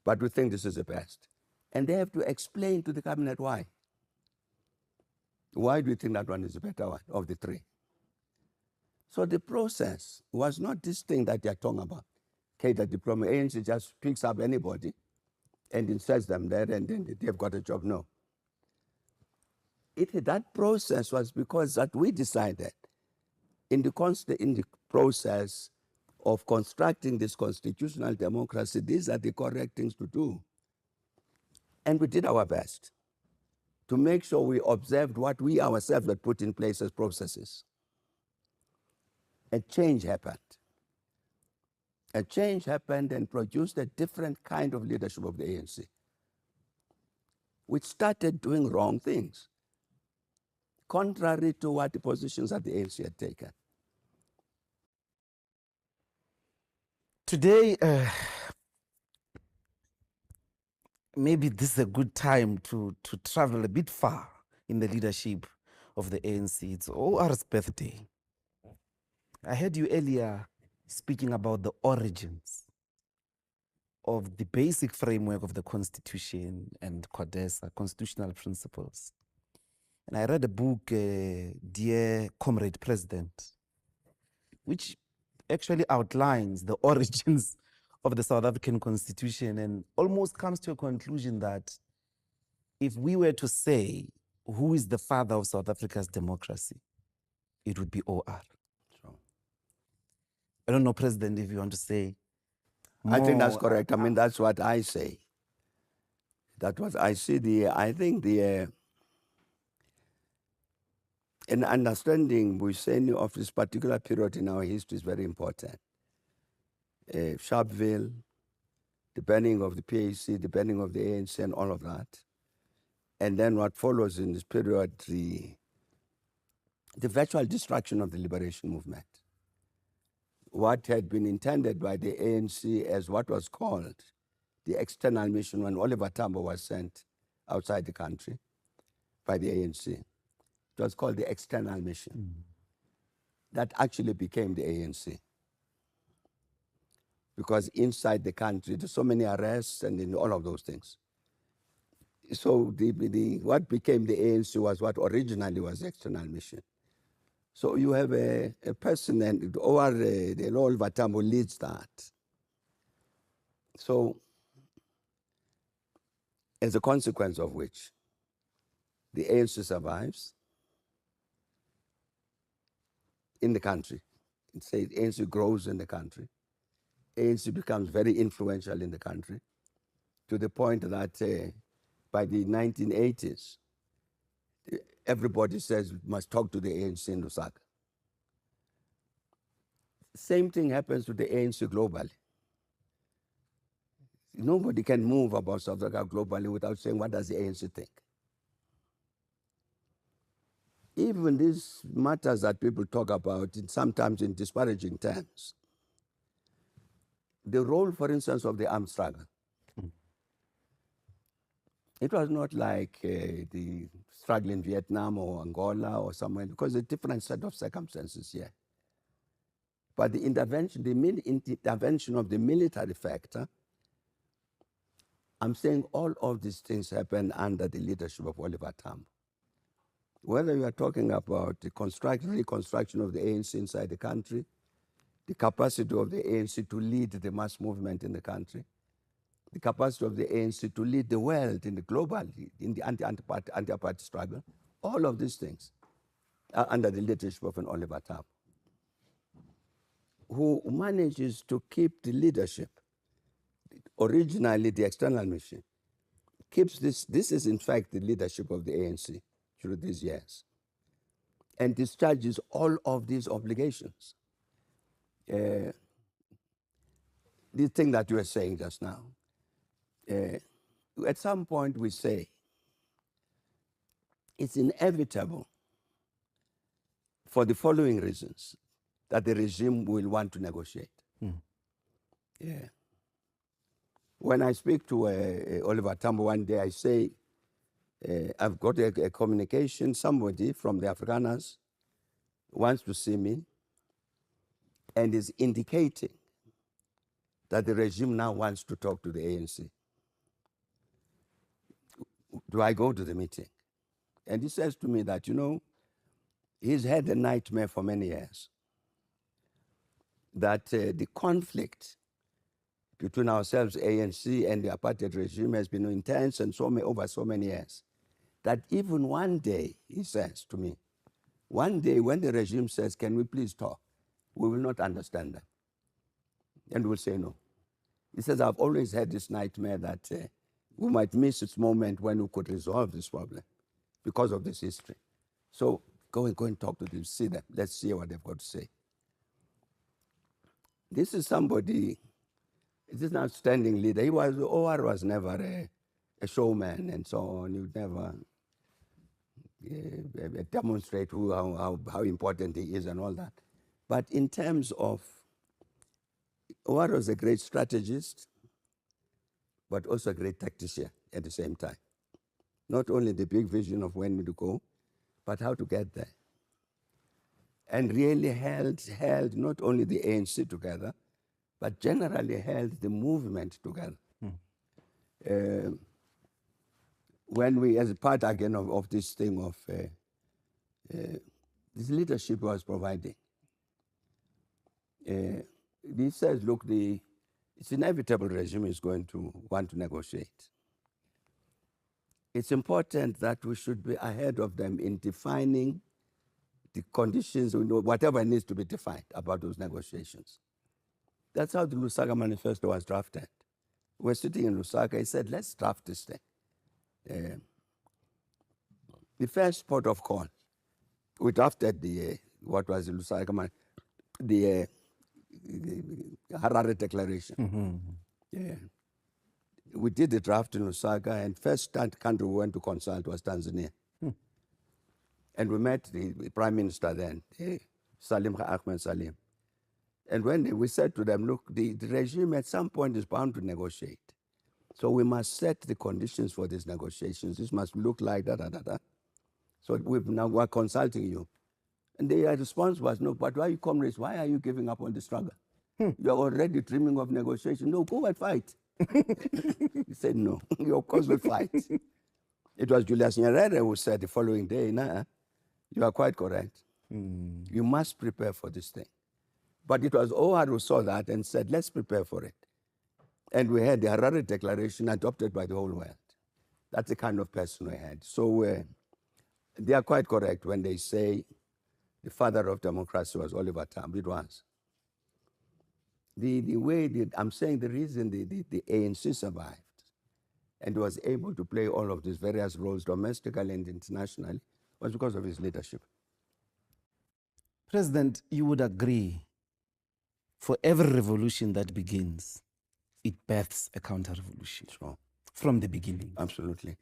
but we think this is the best. And they have to explain to the cabinet why. Why do you think that one is the better one of the 3? So the process was not this thing that you're talking about. Cadre deployment, ANC just picks up anybody and inserts them there and then they've got a job. No. That process was because that we decided in the process of constructing this constitutional democracy, these are the correct things to do. And we did our best to make sure we observed what we ourselves had put in place as processes. A change happened. A change happened and produced a different kind of leadership of the ANC, which started doing wrong things, contrary to what the positions that the ANC had taken. Today, maybe this is a good time to travel a bit far in the leadership of the ANC. It's OR's birthday. I heard you earlier speaking about the origins of the basic framework of the Constitution and CODESA, constitutional principles. And I read a book, Dear Comrade President, which actually outlines the origins of the South African Constitution and almost comes to a conclusion that if we were to say who is the father of South Africa's democracy, it would be OR. So, I don't know, President, if you want to say I think that's more. correct. I mean, that's what I say. That was I see I think an understanding with any of this particular period in our history is very important. Sharpeville, the banning of the PAC, the banning of the ANC and all of that. And then what follows in this period, the virtual destruction of the liberation movement. What had been intended by the ANC as what was called the external mission when Oliver Tambo was sent outside the country by the ANC. It was called the external mission. That actually became the ANC. Because inside the country, there's so many arrests and in all of those things. So what became the ANC was what originally was the external mission. So you have a person, and the Oliver Tambo leads that. So as a consequence of which, the ANC survives in the country. It says ANC grows in the country. ANC becomes very influential in the country to the point that by the 1980s, everybody says we must talk to the ANC in Lusaka. Same thing happens to the ANC globally. Nobody can move about South Africa globally without saying, what does the ANC think? Even these matters that people talk about, sometimes in disparaging terms, the role, for instance, of the armed struggle. It was not like the struggle in Vietnam or Angola or somewhere, because a different set of circumstances here. But the intervention of the military factor, I'm saying all of these things happen under the leadership of Oliver Tambo. Whether you are talking about the reconstruction of the ANC inside the country, the capacity of the ANC to lead the mass movement in the country, the capacity of the ANC to lead the world in the global, in the anti-apartheid struggle, all of these things are under the leadership of an Oliver Tambo, who manages to keep the leadership, originally the external mission, keeps this is in fact the leadership of the ANC through these years, and discharges all of these obligations. This thing that you were saying just now, at some point we say it's inevitable for the following reasons that the regime will want to negotiate. Yeah. When I speak to Oliver Tambo one day, I say, I've got a communication, somebody from the Afrikaners wants to see me and is indicating that the regime now wants to talk to the ANC. Do I go to the meeting? And he says to me that, he's had a nightmare for many years, that the conflict between ourselves, ANC, and the apartheid regime has been intense and over so many years, that even one day, he says to me, one day when the regime says, can we please talk, we will not understand them. And we'll say no. He says, I've always had this nightmare that we might miss this moment when we could resolve this problem because of this history. So go and talk to them, see them. Let's see what they've got to say. This is somebody, this is an outstanding leader. OR was never a showman and so on. He would never demonstrate how important he is and all that. But in terms of, OR was a great strategist, but also a great tactician at the same time. Not only the big vision of when to go, but how to get there. and really held not only the ANC together, but generally held the movement together. When we, as a part again of this thing of this leadership was providing, he says, look, it's inevitable regime is going to want to negotiate. It's important that we should be ahead of them in defining the conditions, whatever needs to be defined about those negotiations. That's how the Lusaka Manifesto was drafted. We're sitting in Lusaka, he said, let's draft this thing. The first port of call, we drafted what was the Lusaka, the Harare Declaration. Yeah. We did the draft in Lusaka, and first country we went to consult was Tanzania. And we met the Prime Minister then, Salim Ahmed Salim. And when we said to them, look, the regime at some point is bound to negotiate. So we must set the conditions for these negotiations. This must look like da. So we're consulting you. And their response was, no, but why, comrades, why are you giving up on the struggle? You're already dreaming of negotiation. No, go and fight. He said, no, you of course will fight. It was Julius Nyerere who said the following day, nah, you are quite correct. You must prepare for this thing. But it was OR who saw that and said, let's prepare for it. And we had the Harare Declaration adopted by the whole world. That's the kind of person we had. So they are quite correct when they say the father of democracy was Oliver Tambo. It was. I'm saying the reason the ANC survived and was able to play all of these various roles domestically and internationally was because of his leadership. President, you would agree, for every revolution that begins, it births a counter-revolution. Sure. From the beginning. Absolutely.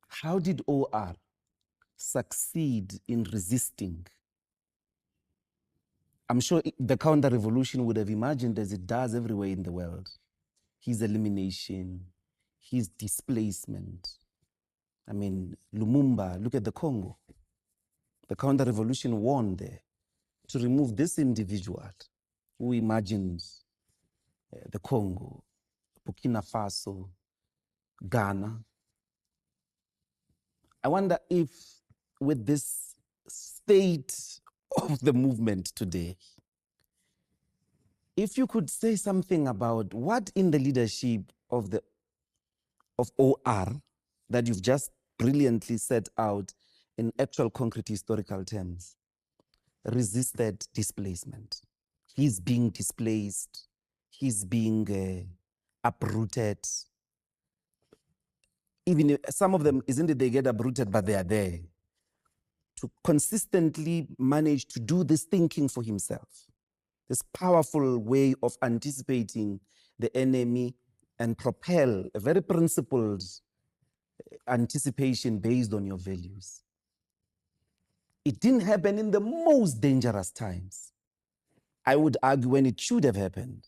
How did OR succeed in resisting? I'm sure the counter-revolution would have imagined, as it does everywhere in the world, his elimination, his displacement. I mean, Lumumba, look at the Congo. The counter-revolution won there to remove this individual who imagined the Congo, Burkina Faso, Ghana. I wonder if with this state of the movement today, if you could say something about what in the leadership of OR that you've just brilliantly set out in actual concrete historical terms, resisted displacement. He's being displaced, he's being uprooted. Even some of them, isn't it, they get uprooted, but they are there. To consistently manage to do this thinking for himself, this powerful way of anticipating the enemy and propel a very principled anticipation based on your values. It didn't happen in the most dangerous times. I would argue when it should have happened.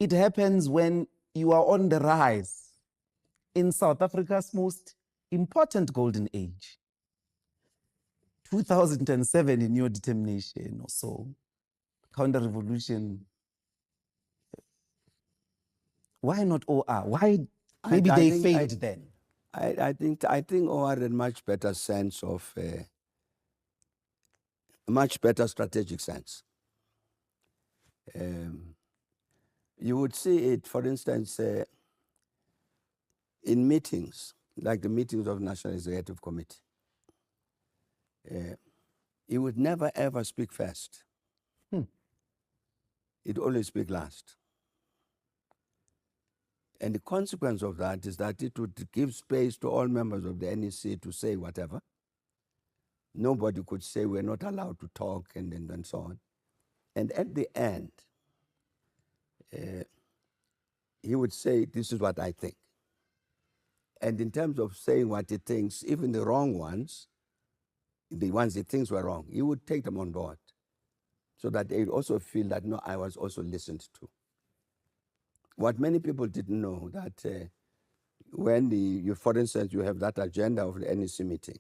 It happens when you are on the rise in South Africa's most important golden age. 2007 in your determination or so, counter-revolution. Why not OR? Why? Maybe they failed then. I think OR had a much better sense of, a much better strategic sense. You would see it, for instance, in meetings, like the meetings of National Executive Committee. He would never ever speak first. He'd always speak last. And the consequence of that is that it would give space to all members of the NEC to say whatever. Nobody could say we're not allowed to talk and so on. And at the end, he would say, this is what I think. And in terms of saying what he thinks, even the wrong ones, the ones he thinks were wrong, he would take them on board so that they also feel that, no, I was also listened to. What many people didn't know that when for instance, you have that agenda of the NEC meeting,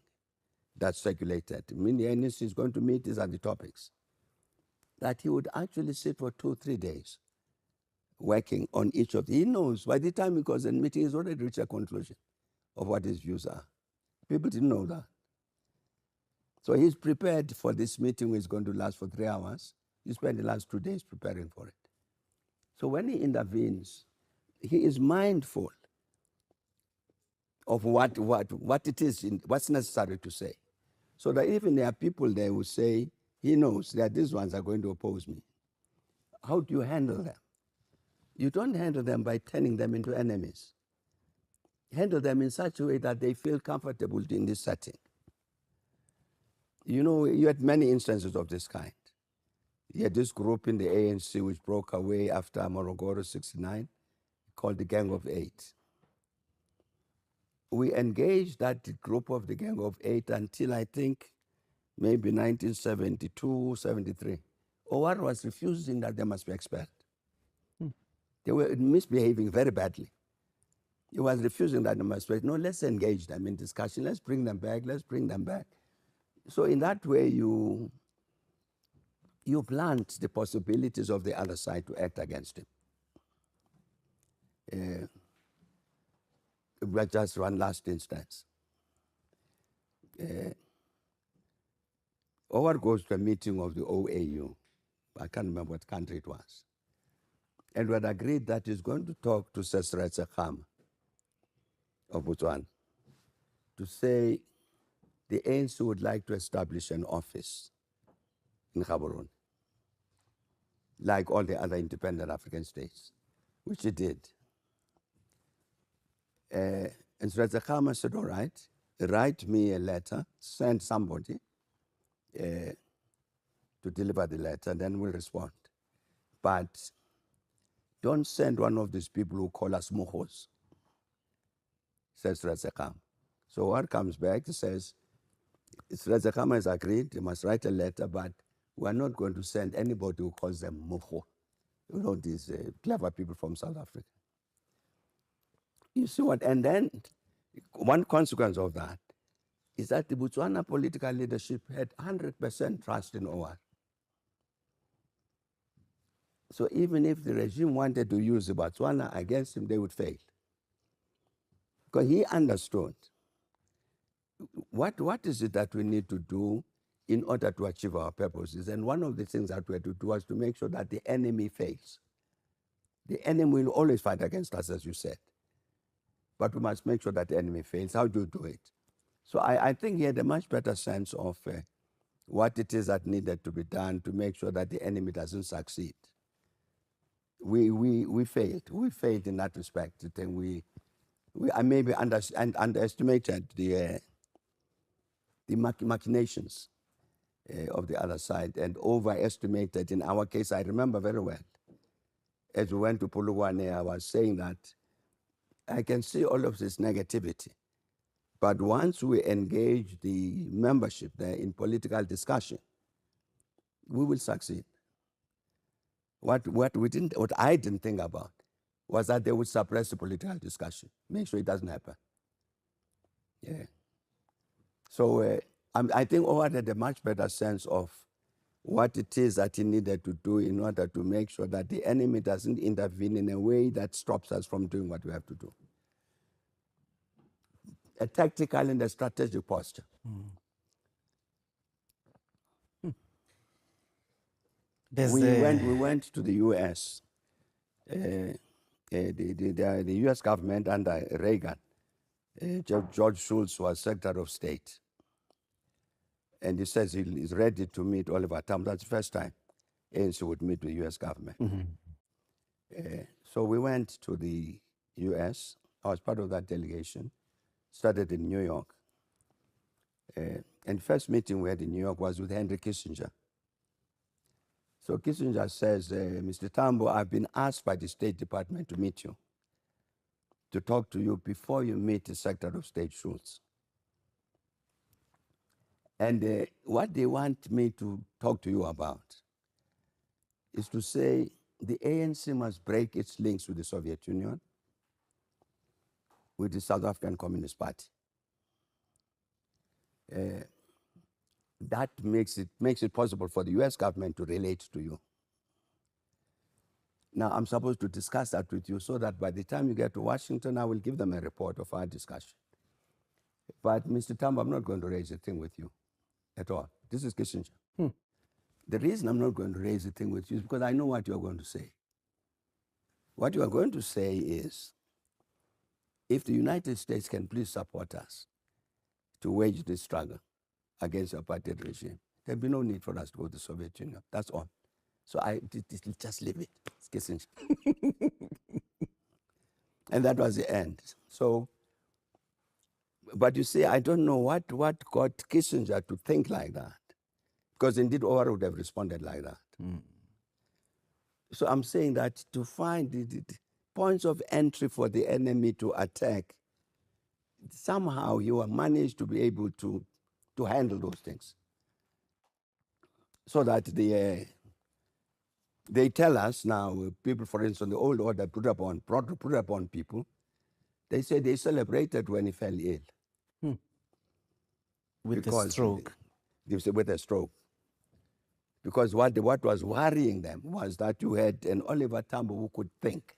that circulated. I mean, the ANC is going to meet, these are the topics. That he would actually sit for 2 or 3 days working on each of them. He knows by the time he goes and meeting, he's already reached a conclusion of what his views are. People didn't know that. So he's prepared for this meeting, which is going to last for 3 hours. He spent the last 2 days preparing for it. So when he intervenes, he is mindful of what it is, what's necessary to say. So that even there are people there who say, he knows that these ones are going to oppose me. How do you handle them? You don't handle them by turning them into enemies. Handle them in such a way that they feel comfortable in this setting. You know, you had many instances of this kind. You had this group in the ANC which broke away after Morogoro 69, called the Gang of Eight. We engaged that group of the Gang of Eight until I think maybe 1972, 73. OR was refusing that they must be expelled. They were misbehaving very badly. He was refusing that they must be, no, let's engage them in discussion. Let's bring them back. Let's bring them back. So in that way, you plant the possibilities of the other side to act against him. But just one last instance. OR goes to a meeting of the OAU. I can't remember what country it was. And we had agreed that he's going to talk to Seretse Khama of Botswana to say the ANC would like to establish an office in Gaborone, like all the other independent African states, which he did. And Seretse Khama said, all right, write me a letter, send somebody to deliver the letter, then we'll respond. But don't send one of these people who call us mohos, says Seretse Khama. So what comes back says, Seretse Khama has agreed, he must write a letter, but we're not going to send anybody who calls them moho. You know, these clever people from South Africa. You see what? And then one consequence of that is that the Botswana political leadership had 100% trust in OR. So even if the regime wanted to use the Botswana against him, they would fail. Because he understood what is it that we need to do in order to achieve our purposes. And one of the things that we had to do was to make sure that the enemy fails. The enemy will always fight against us, as you said. But we must make sure that the enemy fails. How do you do it? So I think he had a much better sense of what it is that needed to be done to make sure that the enemy doesn't succeed. We failed. We failed in that respect. I think I maybe underestimated the machinations of the other side and overestimated. In our case, I remember very well, as we went to Polokwane, I was saying that I can see all of this negativity. But once we engage the membership there in political discussion, we will succeed. What I didn't think about was that they would suppress the political discussion, make sure it doesn't happen. Yeah. So I think OR had a much better sense of what it is that he needed to do in order to make sure that the enemy doesn't intervene in a way that stops us from doing what we have to do. A tactical and a strategic posture. We went to the U.S. The U.S. government under Reagan, George Shultz was Secretary of State. And he says he's ready to meet Oliver Tambo. That's the first time ANC would meet with the U.S. government. So we went to the U.S. I was part of that delegation. Started in New York. And the first meeting we had in New York was with Henry Kissinger. So Kissinger says, Mr. Tambo, I've been asked by the State Department to meet you, to talk to you before you meet the Secretary of State Shultz. And what they want me to talk to you about is to say the ANC must break its links with the Soviet Union, with the South African Communist Party. that makes it possible for the US government to relate to you. Now, I'm supposed to discuss that with you so that by the time you get to Washington, I will give them a report of our discussion. But, Mr. Tambo, I'm not going to raise a thing with you at all. This is Kissinger. The reason I'm not going to raise a thing with you is because I know what you're going to say. What you are going to say is, if the United States can please support us to wage this struggle against the apartheid regime, there'll be no need for us to go to the Soviet Union. That's all. So just leave it. It's Kissinger. And that was the end. So, but you see, I don't know what got Kissinger to think like that. Because indeed, Orwell would have responded like that. So I'm saying that to find the points of entry for the enemy to attack, somehow you have managed to be able to handle those things. So that they tell us now, people, for instance, the old order put upon people, they say they celebrated when he fell ill. With a stroke. They say with a stroke. Because what was worrying them was that you had an Oliver Tambo who could think.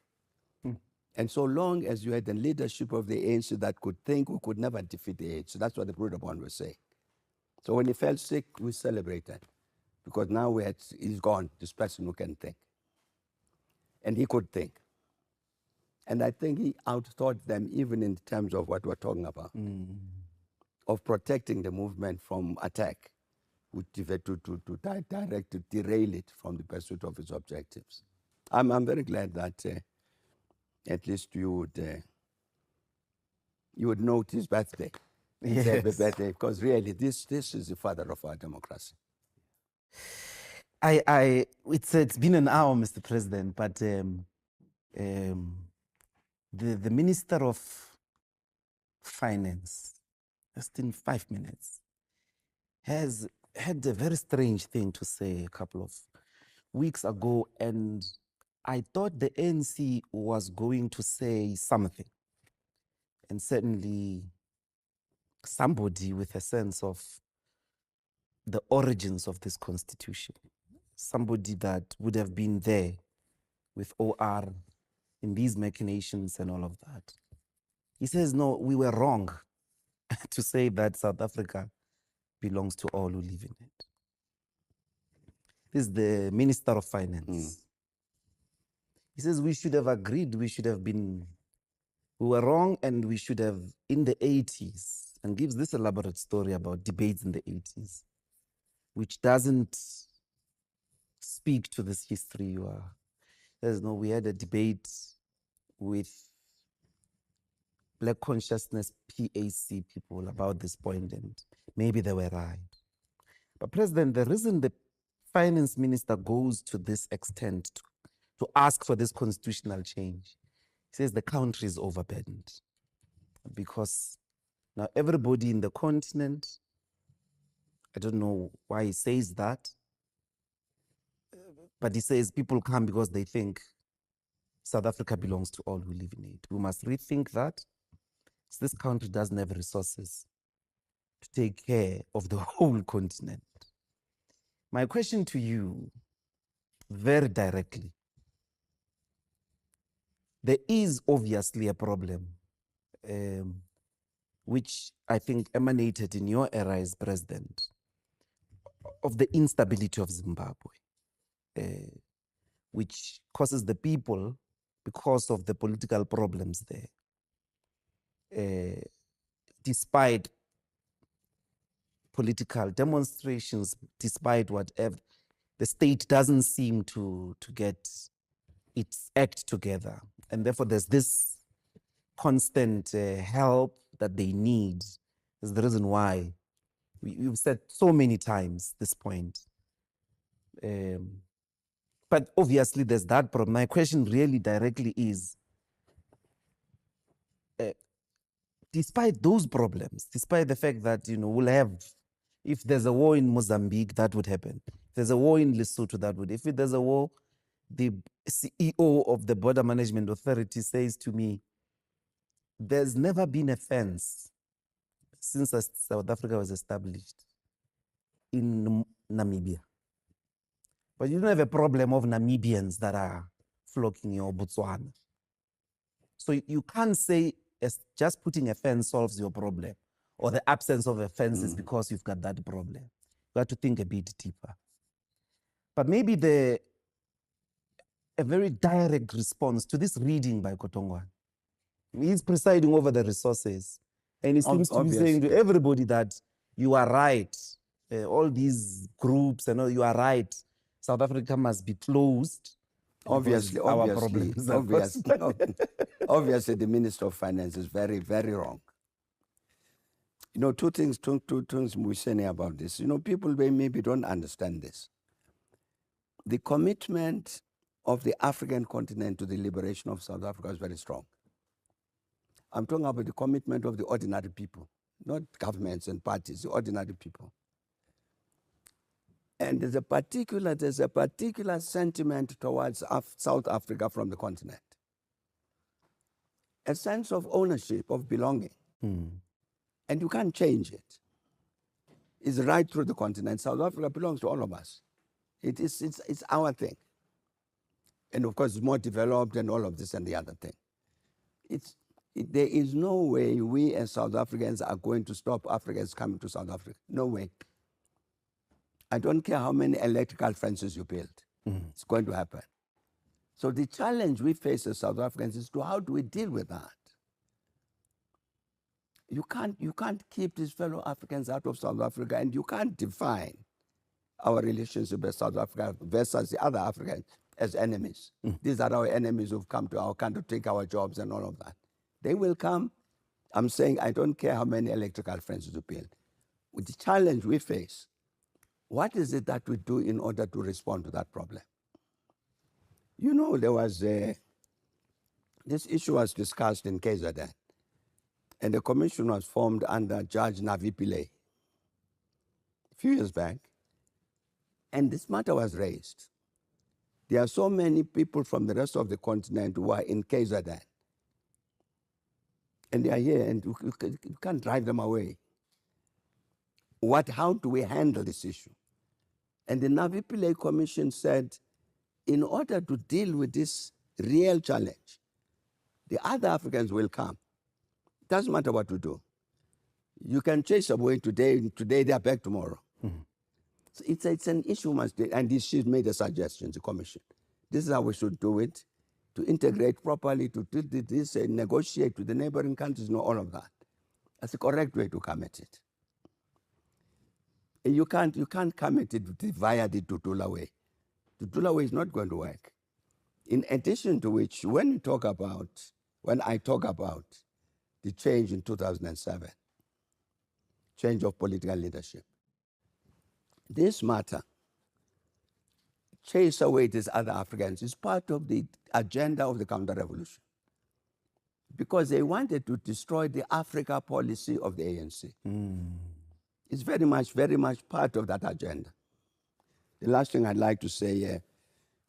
And so long as you had the leadership of the ANC that could think, we could never defeat the ANC. So that's what the Broederbond was saying. So when he fell sick, we celebrated. Because now he's gone, this person who can think. And he could think. And I think he outthought them even in terms of what we're talking about, of protecting the movement from attack, to derail it from the pursuit of its objectives. I'm very glad that at least you would note his birthday. Yes. Happy birthday, because really this is the father of our democracy. It's been an hour, Mr. President, but the Minister of Finance, just in 5 minutes, has had a very strange thing to say a couple of weeks ago, and I thought the ANC was going to say something, and certainly somebody with a sense of the origins of this constitution, somebody that would have been there with OR in these machinations and all of that. He says, no, we were wrong to say that South Africa belongs to all who live in it. This is the Minister of Finance. He says we should have agreed, we were wrong, and we should have, in the 80s, and gives this elaborate story about debates in the 80s, which doesn't speak to this history. We had a debate with Black Consciousness PAC people about this point, and maybe they were right. But President, the reason the finance minister goes to this extent to ask for this constitutional change, he says the country is overburdened. Because now everybody in the continent, I don't know why he says that, but he says people come because they think South Africa belongs to all who live in it. We must rethink that. So this country doesn't have resources to take care of the whole continent. My question to you, very directly, there is obviously a problem, which I think emanated in your era as president, of the instability of Zimbabwe, which causes the people, because of the political problems there, despite political demonstrations, despite whatever, the state doesn't seem to get its act together. And therefore, there's this constant help that they need. Is the reason why we've said so many times this point. But obviously, there's that problem. My question really directly is, despite those problems, despite the fact that, we'll have, if there's a war in Mozambique, that would happen. If there's a war in Lesotho, that would. If there's a war, the CEO of the Border Management Authority says to me, there's never been a fence since South Africa was established in Namibia. But you don't have a problem of Namibians that are flocking your Botswana. So you can't say just putting a fence solves your problem, or the absence of a fence is because you've got that problem. You have to think a bit deeper. But maybe a very direct response to this reading by Kotongwane. He's presiding over the resources, and he seems to be saying to everybody that you are right. All these groups, you are right. South Africa must be closed. Obviously, obviously, the Minister of Finance is very, very wrong. Two things we're saying about this. People maybe don't understand this. The commitment of the African continent to the liberation of South Africa is very strong. I'm talking about the commitment of the ordinary people, not governments and parties, the ordinary people. And there's a particular sentiment towards South Africa from the continent. A sense of ownership, of belonging. And you can't change it. It's right through the continent. South Africa belongs to all of us. It's our thing. And of course, it's more developed and all of this and the other thing. There is no way we as South Africans are going to stop Africans coming to South Africa. No way. I don't care how many electrical fences you build. It's going to happen. So the challenge we face as South Africans is to how do we deal with that? You can't keep these fellow Africans out of South Africa, and you can't define our relationship with South Africa versus the other Africans as enemies. These are our enemies who've come to our country to take our jobs and all of that. They will come. I'm saying I don't care how many electrical fences you build. With the challenge we face, what is it that we do in order to respond to that problem? There was this issue was discussed in KZN, and the commission was formed under Judge Navi Pillay a few years back, and this matter was raised. There are so many people from the rest of the continent who are in KZN, and they are here, and you can't drive them away. How do we handle this issue? And the Navi Pillay Commission said, in order to deal with this real challenge, the other Africans will come. It doesn't matter what we do. You can chase them away today they are back tomorrow. So it's an issue, and she's made a suggestion, the commission. This is how we should do it, to integrate properly, to do this, negotiate with the neighboring countries, all of that. That's the correct way to come at it. You can't come at it via the Tutula way. The Tutula way is not going to work. In addition to which, when I talk about the change in 2007, change of political leadership, this matter, chase away these other Africans, is part of the agenda of the counter-revolution. Because they wanted to destroy the Africa policy of the ANC. It's very much part of that agenda. The last thing I'd like to say,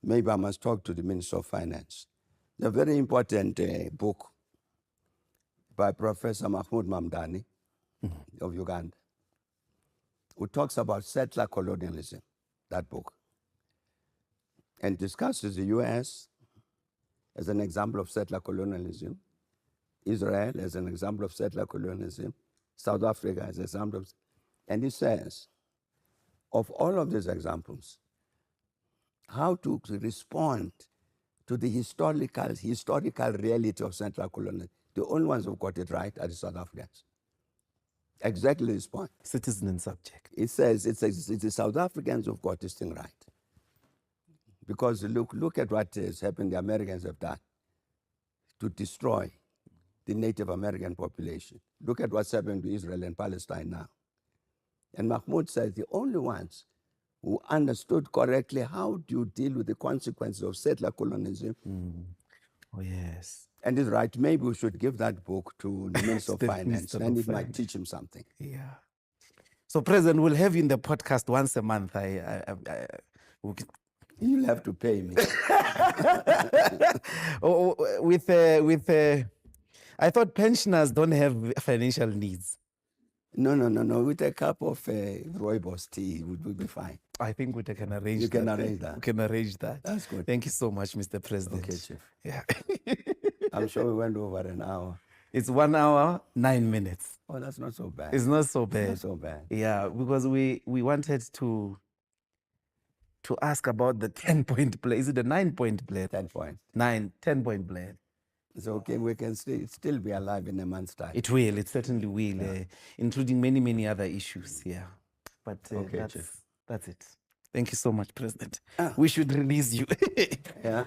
maybe I must talk to the Minister of Finance. There's a very important book by Professor Mahmoud Mamdani of Uganda, who talks about settler colonialism, that book, and discusses the US as an example of settler colonialism, Israel as an example of settler colonialism, South Africa as an example of... And he says, of all of these examples, how to respond to the historical reality of settler colonialism, the only ones who got it right are the South Africans. Exactly this point. Citizen and subject. It says it's the South Africans who've got this thing right. Because look at what has happened, the Americans have done to destroy the Native American population. Look at what's happened to Israel and Palestine now. And Mahmoud says the only ones who understood correctly how do you deal with the consequences of settler colonialism. Oh, yes. And he's right. Maybe we should give that book to the Minister of Finance, and it might teach him something. Yeah. So, President, we'll have you in the podcast once a month. You'll have to pay me. I thought pensioners don't have financial needs. No. With a cup of rooibos tea, would be fine. I think we can arrange You that. can arrange that. We can arrange that. That's good. Thank you so much, Mr. President. Okay, Chief. Yeah. I'm sure we went over an hour. It's 1 hour, 9 minutes. Oh, that's not so bad. It's not so bad. Not so bad. Yeah, because we wanted to ask about the 10-point plan. Is it a 9-point plan? 10 points. 10-point plan. It's okay. We can still be alive in a month's time. It will. It certainly will, including many other issues. Yeah, but Okay, Chief. that's it. Thank you so much, President. We should release you. Yeah.